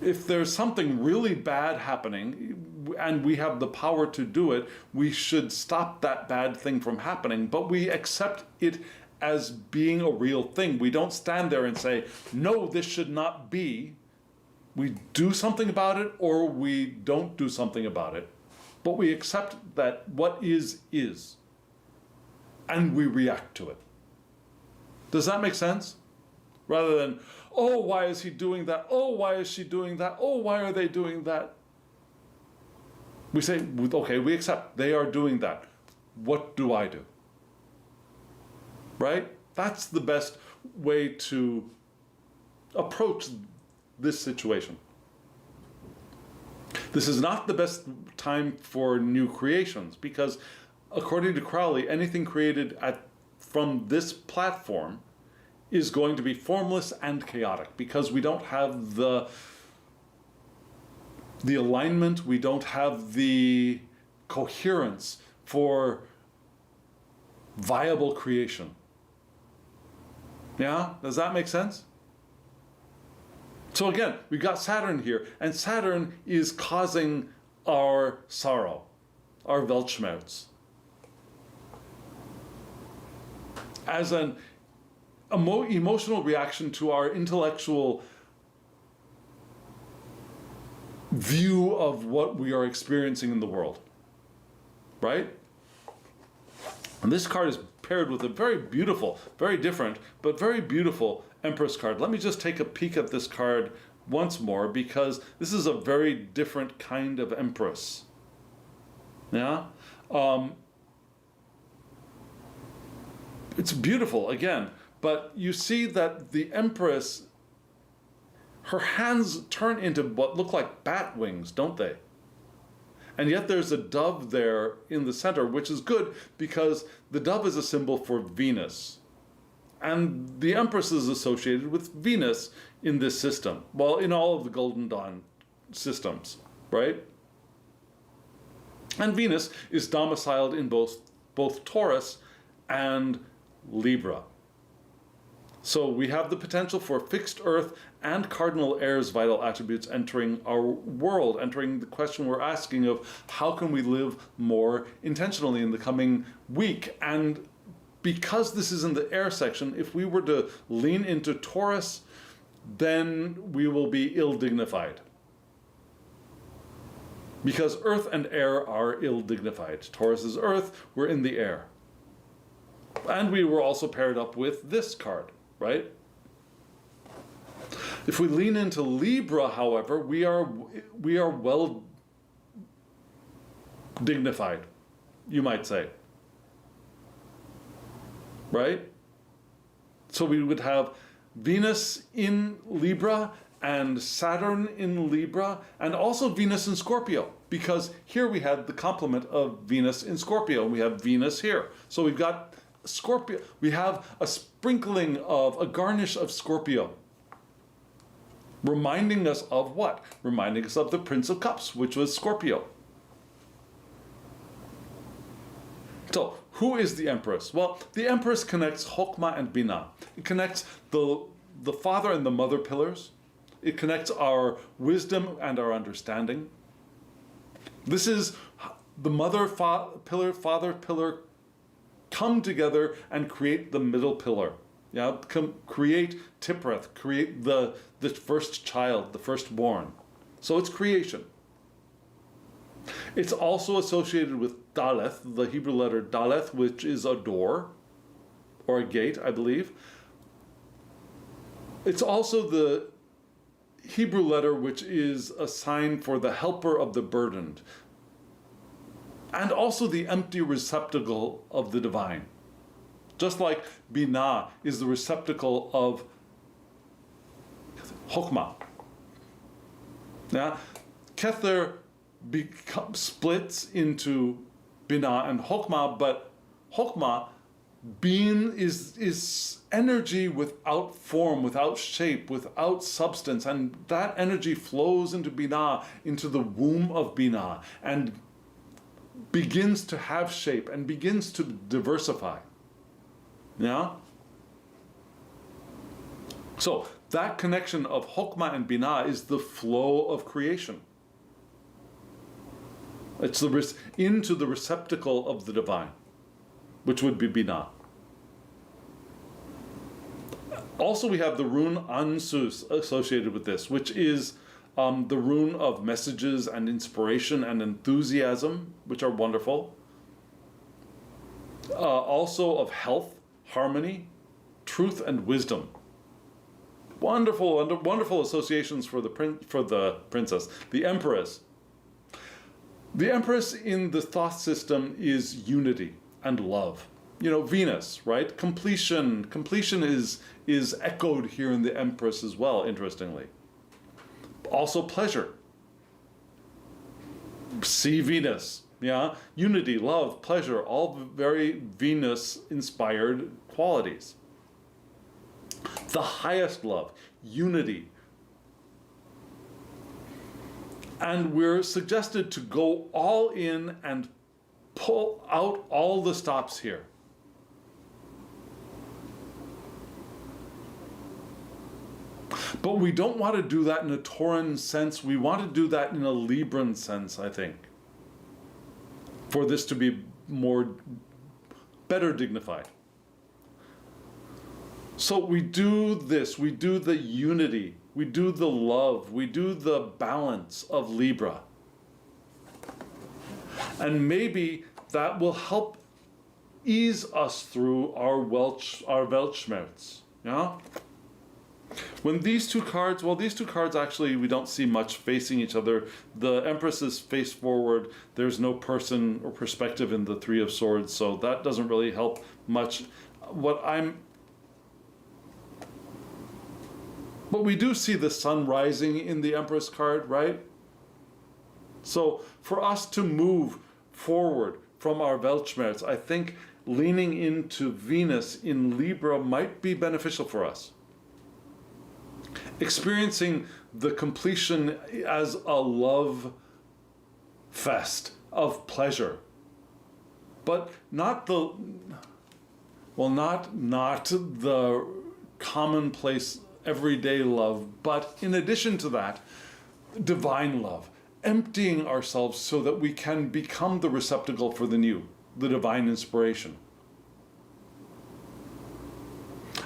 If there's something really bad happening and we have the power to do it, we should stop that bad thing from happening, but we accept it as being a real thing. We don't stand there and say, no, this should not be. We do something about it or we don't do something about it. But we accept that what is. And we react to it. Does that make sense? Rather than, oh, why is he doing that? Oh, why is she doing that? Oh, why are they doing that? We say, okay, we accept they are doing that. What do I do? Right? That's the best way to approach this situation. This is not the best time for new creations because, according to Crowley, anything created from this platform is going to be formless and chaotic because we don't have the alignment, we don't have the coherence for viable creation. Yeah? Does that make sense? So again, we've got Saturn here, and Saturn is causing our sorrow, our Weltschmerz. As an emotional reaction to our intellectual view of what we are experiencing in the world, right? And this card is paired with a very beautiful, very different, but very beautiful Empress card. Let me just take a peek at this card once more because this is a very different kind of Empress. Yeah? It's beautiful, again, but you see that the Empress, her hands turn into what look like bat wings, don't they? And yet there's a dove there in the center, which is good because the dove is a symbol for Venus. And the Empress is associated with Venus in this system. Well, in all of the Golden Dawn systems, right? And Venus is domiciled in both Taurus and Libra. So we have the potential for fixed Earth and cardinal air's vital attributes entering our world, entering the question we're asking of how can we live more intentionally in the coming week. And because this is in the air section, if we were to lean into Taurus, then we will be ill-dignified. Because Earth and air are ill-dignified. Taurus is Earth, we're in the air. And we were also paired up with this card, right? If we lean into Libra, however, we are well dignified, you might say. Right? So we would have Venus in Libra and Saturn in Libra and also Venus in Scorpio, because here we had the complement of Venus in Scorpio and we have Venus here. So we've got Scorpio, we have a sprinkling of, a garnish of Scorpio. Reminding us of what? Reminding us of the Prince of Cups, which was Scorpio. So, who is the Empress? Well, the Empress connects Chokmah and Binah. It connects the father and the mother pillars. It connects our wisdom and our understanding. This is the mother pillar, father pillar come together and create the middle pillar. Yeah, create Tipreth, create the first child, the firstborn. So it's creation. It's also associated with Daleth, the Hebrew letter Daleth, which is a door or a gate, I believe. It's also the Hebrew letter which is a sign for the helper of the burdened, and also the empty receptacle of the divine. Just like Binah is the receptacle of Chokmah. Yeah? Kether splits into Binah and Chokmah, but Chokmah Being is energy without form, without shape, without substance, and that energy flows into Binah, into the womb of Binah, and begins to have shape and begins to diversify. Yeah? So that connection of Hokmah and Binah is the flow of creation. It's into the receptacle of the divine, which would be Binah. Also, we have the rune Ansus associated with this, which is the rune of messages and inspiration and enthusiasm, which are wonderful. Also of health, harmony, truth, and wisdom. Wonderful associations for the princess, the empress. The empress in the Thoth system is unity and love. You know, Venus, right? Completion. Completion is echoed here in the empress as well, interestingly. Also pleasure. See Venus. Yeah? Unity, love, pleasure, all very Venus-inspired qualities. The highest love, unity. And we're suggested to go all in and pull out all the stops here. But we don't want to do that in a Tauran sense. We want to do that in a Libran sense, I think, for this to be better dignified. So we do this, we do the unity, we do the love, we do the balance of Libra. And maybe that will help ease us through our Weltschmerz. Yeah? When these two cards actually we don't see much facing each other. The Empress is face forward. There's no person or perspective in the Three of Swords, so that doesn't really help much. But we do see the sun rising in the Empress card, right? So for us to move forward from our Weltschmerz, I think leaning into Venus in Libra might be beneficial for us. Experiencing the completion as a love fest of pleasure, but not the commonplace everyday love, but in addition to that, divine love, emptying ourselves so that we can become the receptacle for the new, the divine inspiration.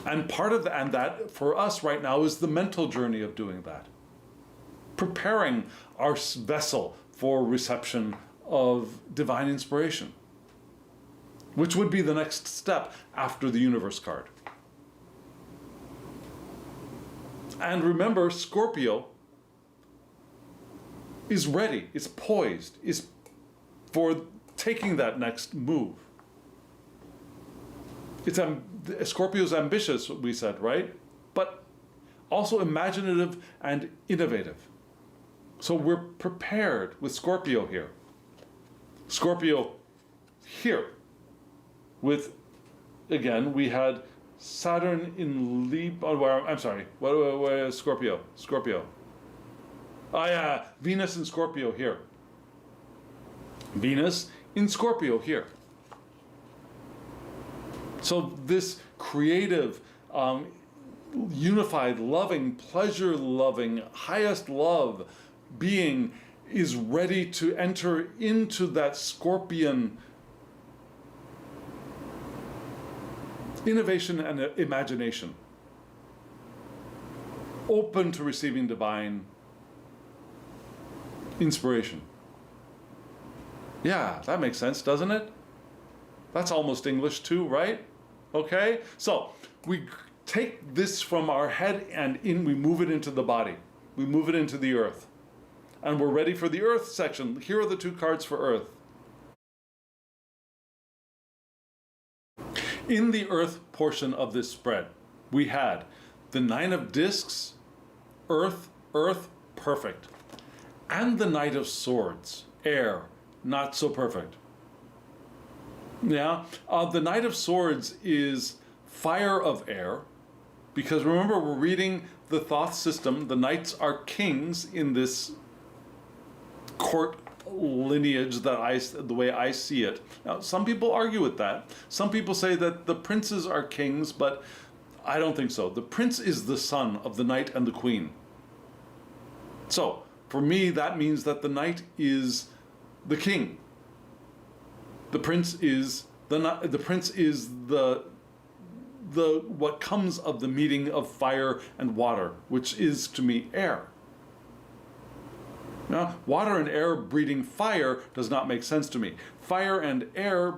And part of that for us right now is the mental journey of doing that. Preparing our vessel for reception of divine inspiration, which would be the next step after the universe card. And remember, Scorpio is ready, is poised, is for taking that next move. Scorpio's ambitious, we said, right? But also imaginative and innovative. So we're prepared with Scorpio here. Scorpio here. With, again, we had Saturn in Libra. I'm sorry. What Scorpio? Scorpio. Oh yeah, Venus in Scorpio here. Venus in Scorpio here. So this creative, unified, loving, pleasure-loving, highest love being is ready to enter into that Scorpion innovation and imagination, open to receiving divine inspiration. Yeah, that makes sense, doesn't it? That's almost English too, right? Okay, so we take this from our head and we move it into the body. We move it into the earth. And we're ready for the earth section. Here are the two cards for earth. In the earth portion of this spread, we had the Nine of Discs, earth, perfect. And the Knight of Swords, air, not so perfect. Yeah. The Knight of Swords is fire of air, because remember, we're reading the Thoth system. The knights are kings in this court lineage the way I see it. Now, some people argue with that. Some people say that the princes are kings, but I don't think so. The prince is the son of the knight and the queen. So, for me, that means that the knight is the king. The prince is the what comes of the meeting of fire and water, which is to me air. Now, water and air breeding fire does not make sense to me. Fire and air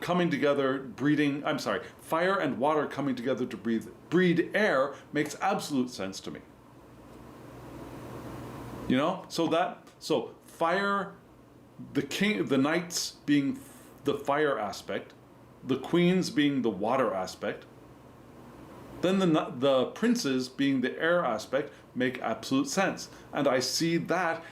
coming together fire and water coming together to breed air makes absolute sense to me. You know, so fire, the knights being the fire aspect, the queens being the water aspect, then the princes being the air aspect make absolute sense. And I see that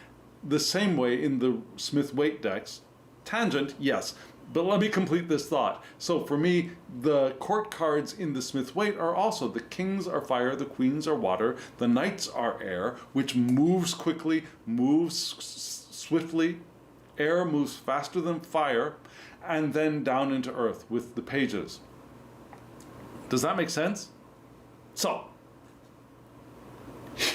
the same way in the Smith-Waite decks. Tangent, yes, but let me complete this thought. So for me, the court cards in the Smith-Waite are also the kings are fire, the queens are water, the knights are air, which moves quickly, moves swiftly. Air moves faster than fire, and then down into earth with the pages. Does that make sense? So,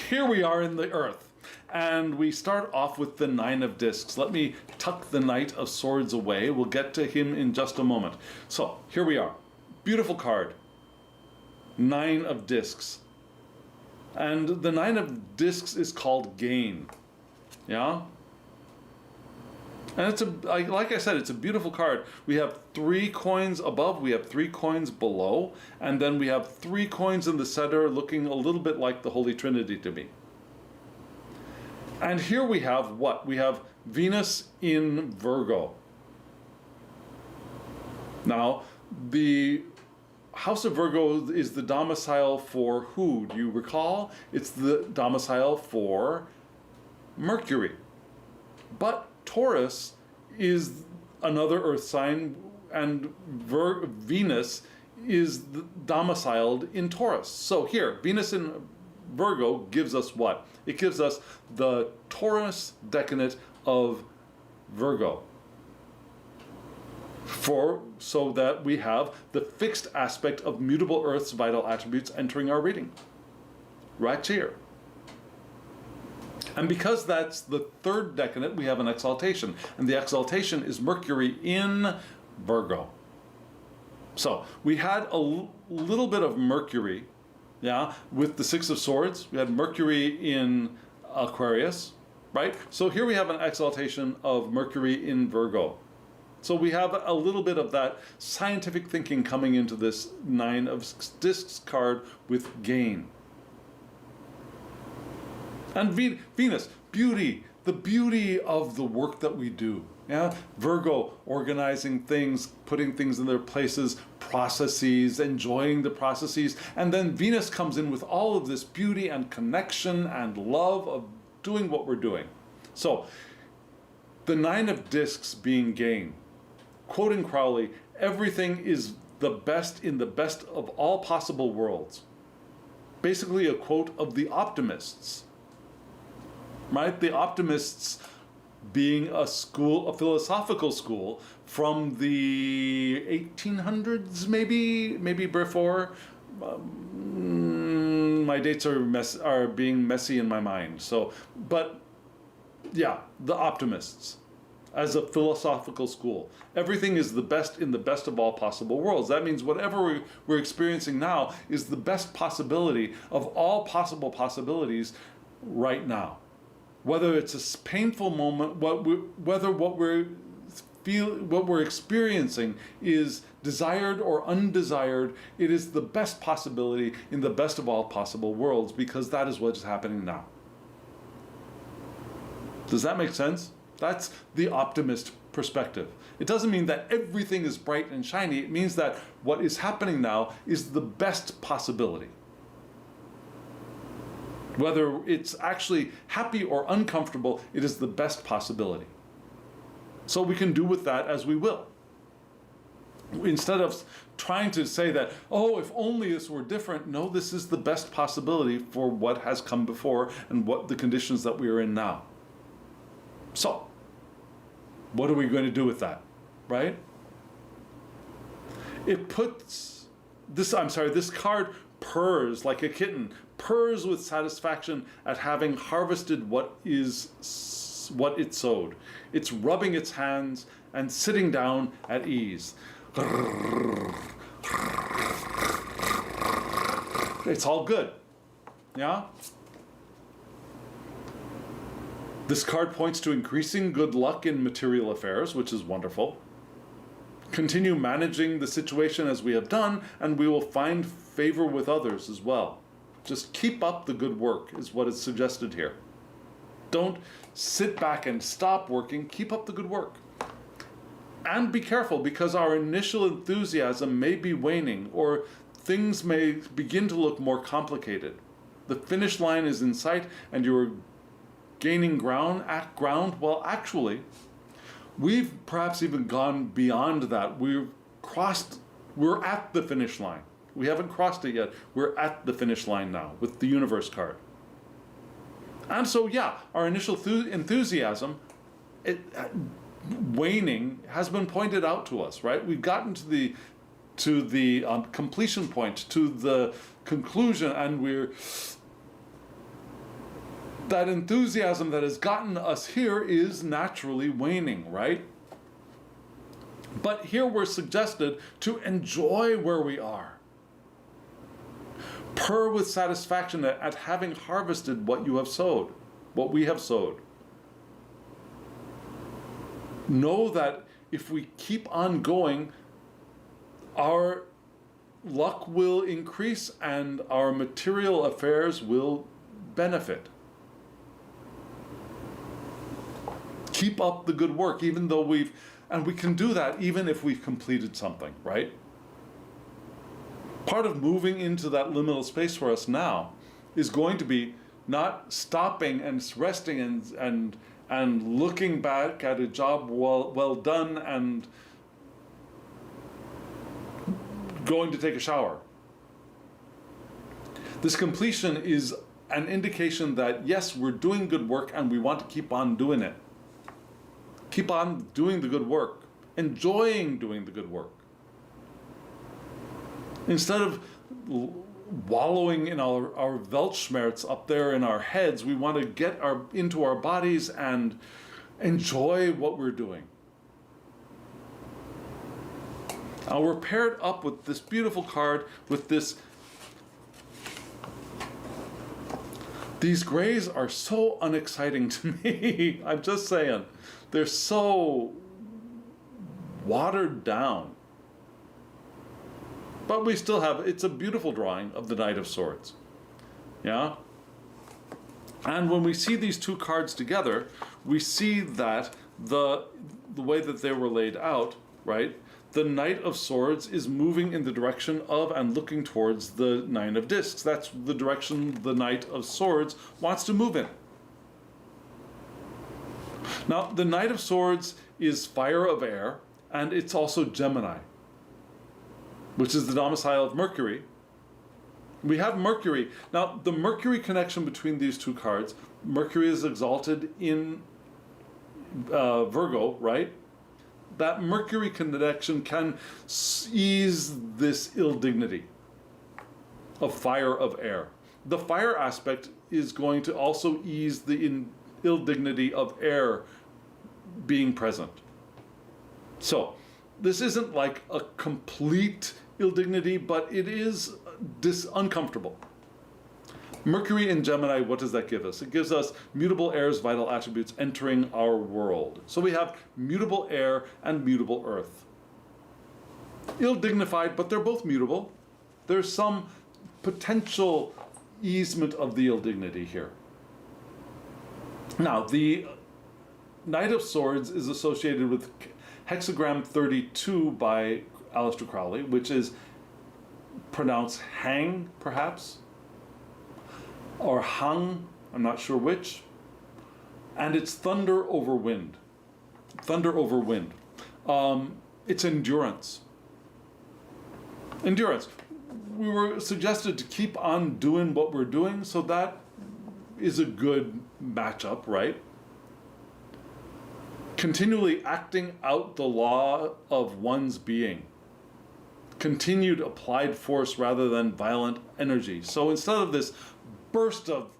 here we are in the earth, and we start off with the Nine of Discs. Let me tuck the Knight of Swords away. We'll get to him in just a moment. So, here we are. Beautiful card. Nine of Discs. And the Nine of Discs is called gain. Yeah? And like I said, it's a beautiful card. We have 3 coins above, we have 3 coins below, and then we have 3 coins in the center looking a little bit like the Holy Trinity to me. And here we have what? We have Venus in Virgo. Now, the House of Virgo is the domicile for who? Do you recall? It's the domicile for Mercury. But Taurus is another earth sign, and Venus is domiciled in Taurus. So here, Venus in Virgo gives us what? It gives us the Taurus decadent of Virgo. So that we have the fixed aspect of mutable Earth's vital attributes entering our reading. Right here. And because that's the third decadent, we have an exaltation. And the exaltation is Mercury in Virgo. So we had a little bit of Mercury, yeah, with the Six of Swords. We had Mercury in Aquarius, right? So here we have an exaltation of Mercury in Virgo. So we have a little bit of that scientific thinking coming into this Nine of Discs card with gain. And Venus, beauty, the beauty of the work that we do. Yeah, Virgo, organizing things, putting things in their places, processes, enjoying the processes. And then Venus comes in with all of this beauty and connection and love of doing what we're doing. So, the Nine of Discs being gain. Quoting Crowley, everything is the best in the best of all possible worlds. Basically a quote of the optimists. Right? The optimists being a philosophical school from the 1800s, maybe before. My dates are being messy in my mind. So, but yeah, the optimists as a philosophical school. Everything is the best in the best of all possible worlds. That means whatever we're experiencing now is the best possibility of all possible possibilities right now. Whether it's a painful moment, whether what we're experiencing is desired or undesired, it is the best possibility in the best of all possible worlds, because that is what is happening now. Does that make sense? That's the optimist perspective. It doesn't mean that everything is bright and shiny. It means that what is happening now is the best possibility. Whether it's actually happy or uncomfortable, it is the best possibility. So we can do with that as we will. Instead of trying to say that, oh, if only this were different, no, this is the best possibility for what has come before and what the conditions that we are in now. So, what are we going to do with that, right? It puts this card purrs like a kitten, purrs with satisfaction at having harvested what it sowed. It's rubbing its hands and sitting down at ease. It's all good. Yeah? This card points to increasing good luck in material affairs, which is wonderful. Continue managing the situation as we have done, and we will find favor with others as well. Just keep up the good work is what is suggested here. Don't sit back and stop working. Keep up the good work. And be careful, because our initial enthusiasm may be waning, or things may begin to look more complicated. The finish line is in sight, and you're gaining ground. Well, actually, we've perhaps even gone beyond that. We're at the finish line. We haven't crossed it yet. We're at the finish line now with the universe card. And so, yeah, our initial enthusiasm, waning has been pointed out to us, right? We've gotten to the completion point, to the conclusion, and that enthusiasm that has gotten us here is naturally waning, right? But here we're suggested to enjoy where we are. Purr with satisfaction at having harvested what you have sowed, what we have sowed. Know that if we keep on going, our luck will increase and our material affairs will benefit. Keep up the good work, even though we can do that even if we've completed something, right? Part of moving into that liminal space for us now is going to be not stopping and resting and looking back at a job well done and going to take a shower. This completion is an indication that, yes, we're doing good work and we want to keep on doing it. Keep on doing the good work, enjoying doing the good work. Instead of wallowing in our Weltschmerz up there in our heads, we want to get into our bodies and enjoy what we're doing. Now we're paired up with this beautiful card with these grays are so unexciting to me. I'm just saying. They're so watered down. But we still it's a beautiful drawing of the Knight of Swords. Yeah? And when we see these two cards together, we see that the way that they were laid out, right? The Knight of Swords is moving in the direction of and looking towards the Nine of Discs. That's the direction the Knight of Swords wants to move in. Now, the Knight of Swords is fire of air, and it's also Gemini, which is the domicile of Mercury. We have Mercury. Now, the Mercury connection between these two cards, Mercury is exalted in Virgo, right? That Mercury connection can ease this ill dignity of fire of air. The fire aspect is going to also ease the ill dignity of air being present. So, this isn't like a complete ill dignity, but it is uncomfortable. Mercury in Gemini, what does that give us? It gives us mutable air's vital attributes entering our world. So we have mutable air and mutable earth. Ill-dignified, but they're both mutable. There's some potential easement of the ill dignity here. Now, the Knight of Swords is associated with hexagram 32 by Harris-Crowley, which is pronounced hang, perhaps, or hung, I'm not sure which, and it's thunder over wind. Thunder over wind. It's endurance. Endurance. We were suggested to keep on doing what we're doing, so that is a good matchup, right? Continually acting out the law of one's being. Continued applied force rather than violent energy. So instead of this burst of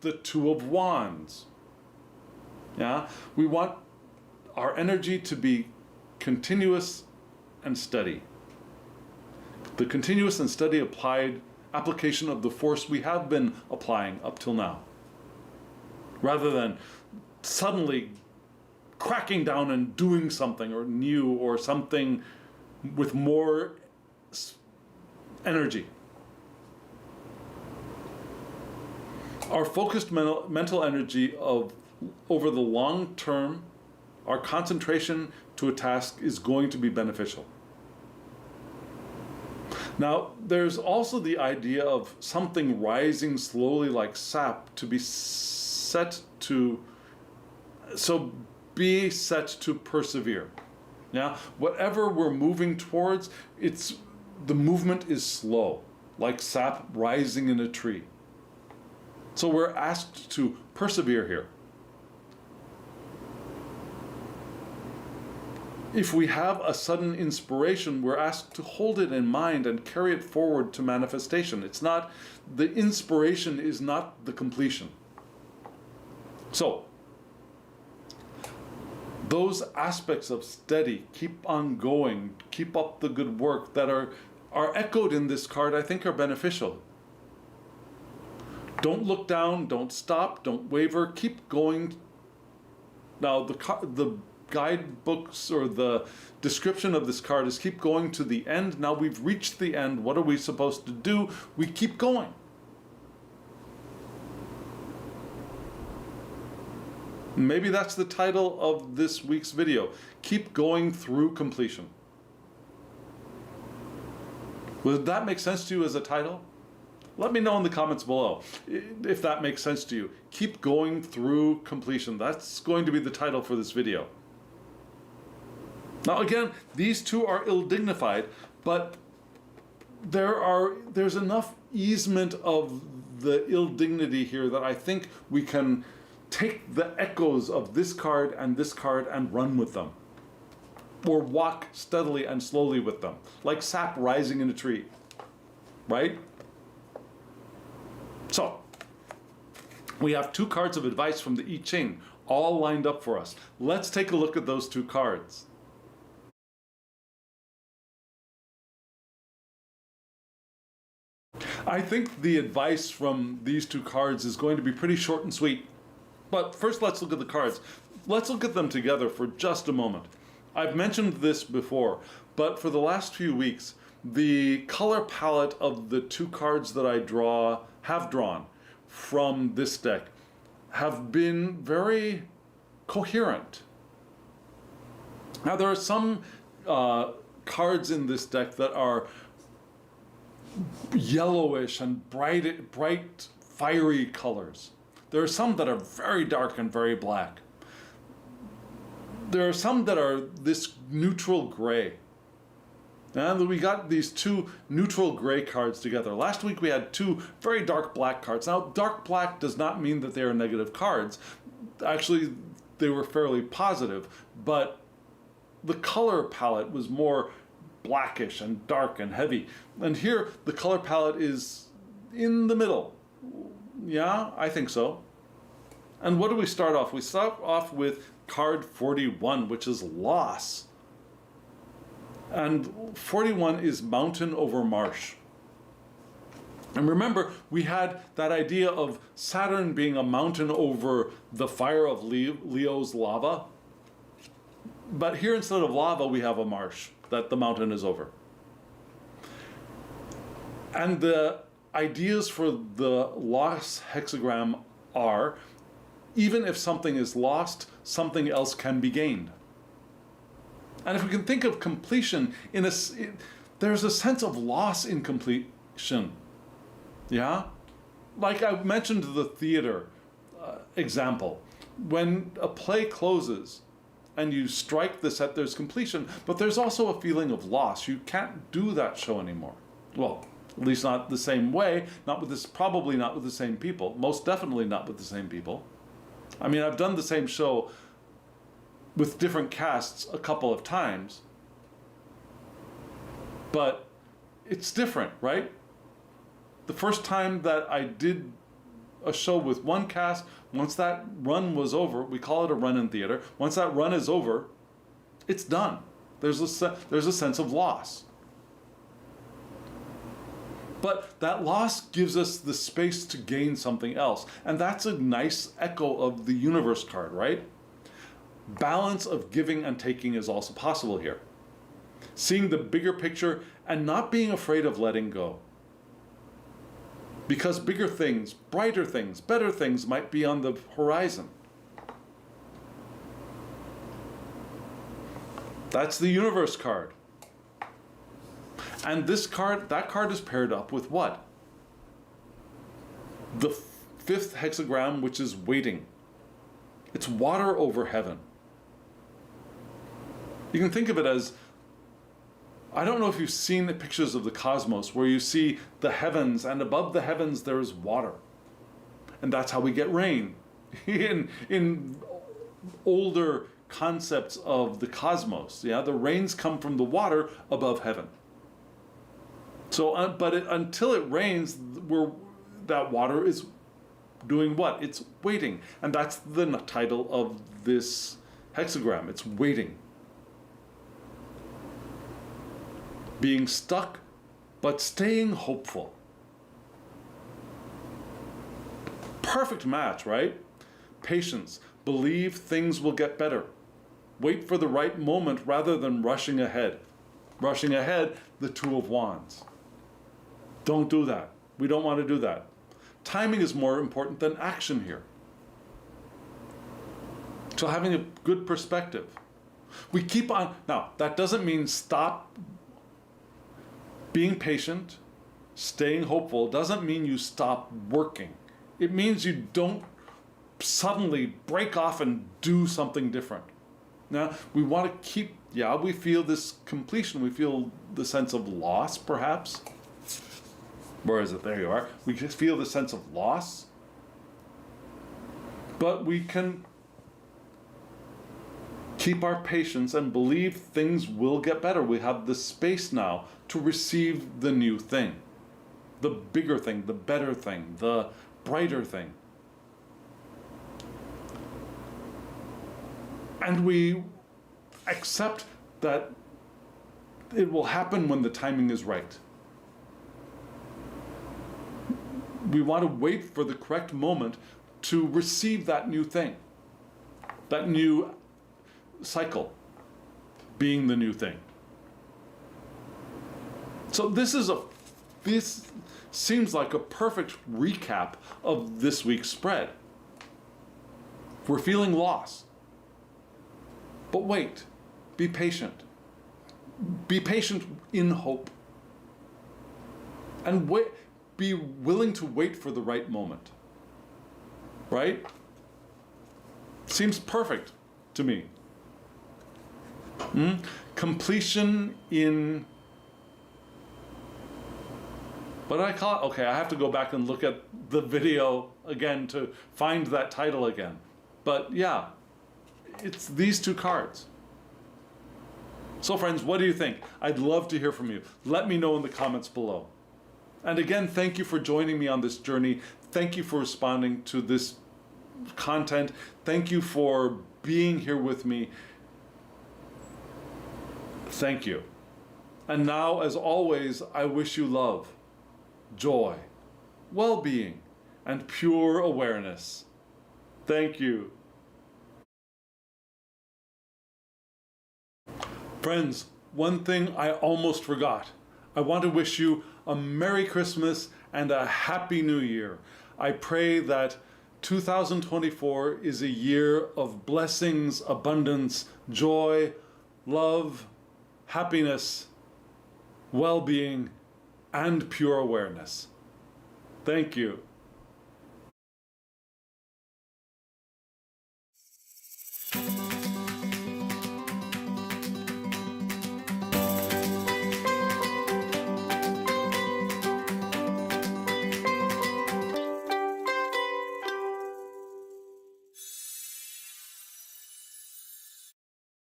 the Two of Wands, yeah, we want our energy to be continuous and steady. The continuous and steady application of the force we have been applying up till now, rather than suddenly cracking down and doing something or new or something with more energy. Our focused mental energy over the long term, our concentration to a task is going to be beneficial. Now, there's also the idea of something rising slowly like sap to be set to, so be set to persevere. Yeah, whatever we're moving towards, the movement is slow, like sap rising in a tree. So we're asked to persevere here. If we have a sudden inspiration, we're asked to hold it in mind and carry it forward to manifestation. The inspiration is not the completion. So, those aspects of steady, keep on going, keep up the good work that are echoed in this card, I think are beneficial. Don't look down, don't stop, don't waver, keep going. Now, the guidebooks or the description of this card is keep going to the end. Now we've reached the end. What are we supposed to do? We keep going. Maybe that's the title of this week's video. Keep going through completion. Would that make sense to you as a title? Let me know in the comments below if that makes sense to you. Keep going through completion. That's going to be the title for this video. Now again, these two are ill-dignified, but there's enough easement of the ill-dignity here that I think we can take the echoes of this card and run with them. Or walk steadily and slowly with them, like sap rising in a tree, right? So, we have two cards of advice from the I-Ching, all lined up for us. Let's take a look at those two cards. I think the advice from these two cards is going to be pretty short and sweet. But first let's look at the cards. Let's look at them together for just a moment. I've mentioned this before, but for the last few weeks, the color palette of the two cards that I have drawn from this deck have been very coherent. Now there are some cards in this deck that are yellowish and bright fiery colors. There are some that are very dark and very black. There are some that are this neutral gray. And we got these two neutral gray cards together. Last week we had two very dark black cards. Now, dark black does not mean that they are negative cards. Actually, they were fairly positive, but the color palette was more blackish and dark and heavy. And here, the color palette is in the middle. Yeah, I think so. And what do we start off? We start off with card 41, which is loss. And 41 is mountain over marsh. And remember, we had that idea of Saturn being a mountain over the fire of Leo's lava. But here, instead of lava, we have a marsh that the mountain is over. And the ideas for the loss hexagram are, even if something is lost, something else can be gained. And if we can think of completion, there's a sense of loss in completion. Yeah? Like I mentioned the theater example. When a play closes and you strike the set, there's completion, but there's also a feeling of loss. You can't do that show anymore. Well, at least not the same way, not with this, probably not with the same people, most definitely not with the same people. I mean, I've done the same show with different casts a couple of times, but it's different, right? The first time that I did a show with one cast, once that run was over, we call it a run in theater, once that run is over, it's done. There's a sense of loss. But that loss gives us the space to gain something else. And that's a nice echo of the universe card, right? Balance of giving and taking is also possible here. Seeing the bigger picture and not being afraid of letting go. Because bigger things, brighter things, better things might be on the horizon. That's the universe card. And this card, that card is paired up with what? The fifth hexagram, which is waiting. It's water over heaven. You can think of it as, I don't know if you've seen the pictures of the cosmos where you see the heavens, and above the heavens there is water. And that's how we get rain. In older concepts of the cosmos, yeah, the rains come from the water above heaven. So, until it rains, that water is doing what? It's waiting. And that's the title of this hexagram. It's waiting. Being stuck, but staying hopeful. Perfect match, right? Patience. Believe things will get better. Wait for the right moment rather than rushing ahead. Rushing ahead, the Two of Wands. Don't do that. We don't want to do that. Timing is more important than action here. So having a good perspective. We keep on, now that doesn't mean stop being patient, staying hopeful, doesn't mean you stop working. It means you don't suddenly break off and do something different. Now, we want to keep, yeah, we feel this completion, we feel the sense of loss, perhaps. Where is it? There you are. We just feel the sense of loss. But we can keep our patience and believe things will get better. We have the space now to receive the new thing. The bigger thing, the better thing, the brighter thing. And we accept that it will happen when the timing is right. We want to wait for the correct moment to receive that new thing, that new cycle being the new thing. So this seems like a perfect recap of this week's spread. We're feeling loss. But wait, be patient. Be patient in hope. And wait. Be willing to wait for the right moment. Right? Seems perfect to me. Completion in... What did I call it? Okay, I have to go back and look at the video again to find that title again. But yeah, it's these two cards. So friends, what do you think? I'd love to hear from you. Let me know in the comments below. And again, thank you for joining me on this journey. Thank you for responding to this content. Thank you for being here with me. Thank you. And now, as always, I wish you love, joy, well-being, and pure awareness. Thank you. Friends, one thing I almost forgot. I want to wish you a Merry Christmas and a Happy New Year. I pray that 2024 is a year of blessings, abundance, joy, love, happiness, well-being, and pure awareness. Thank you.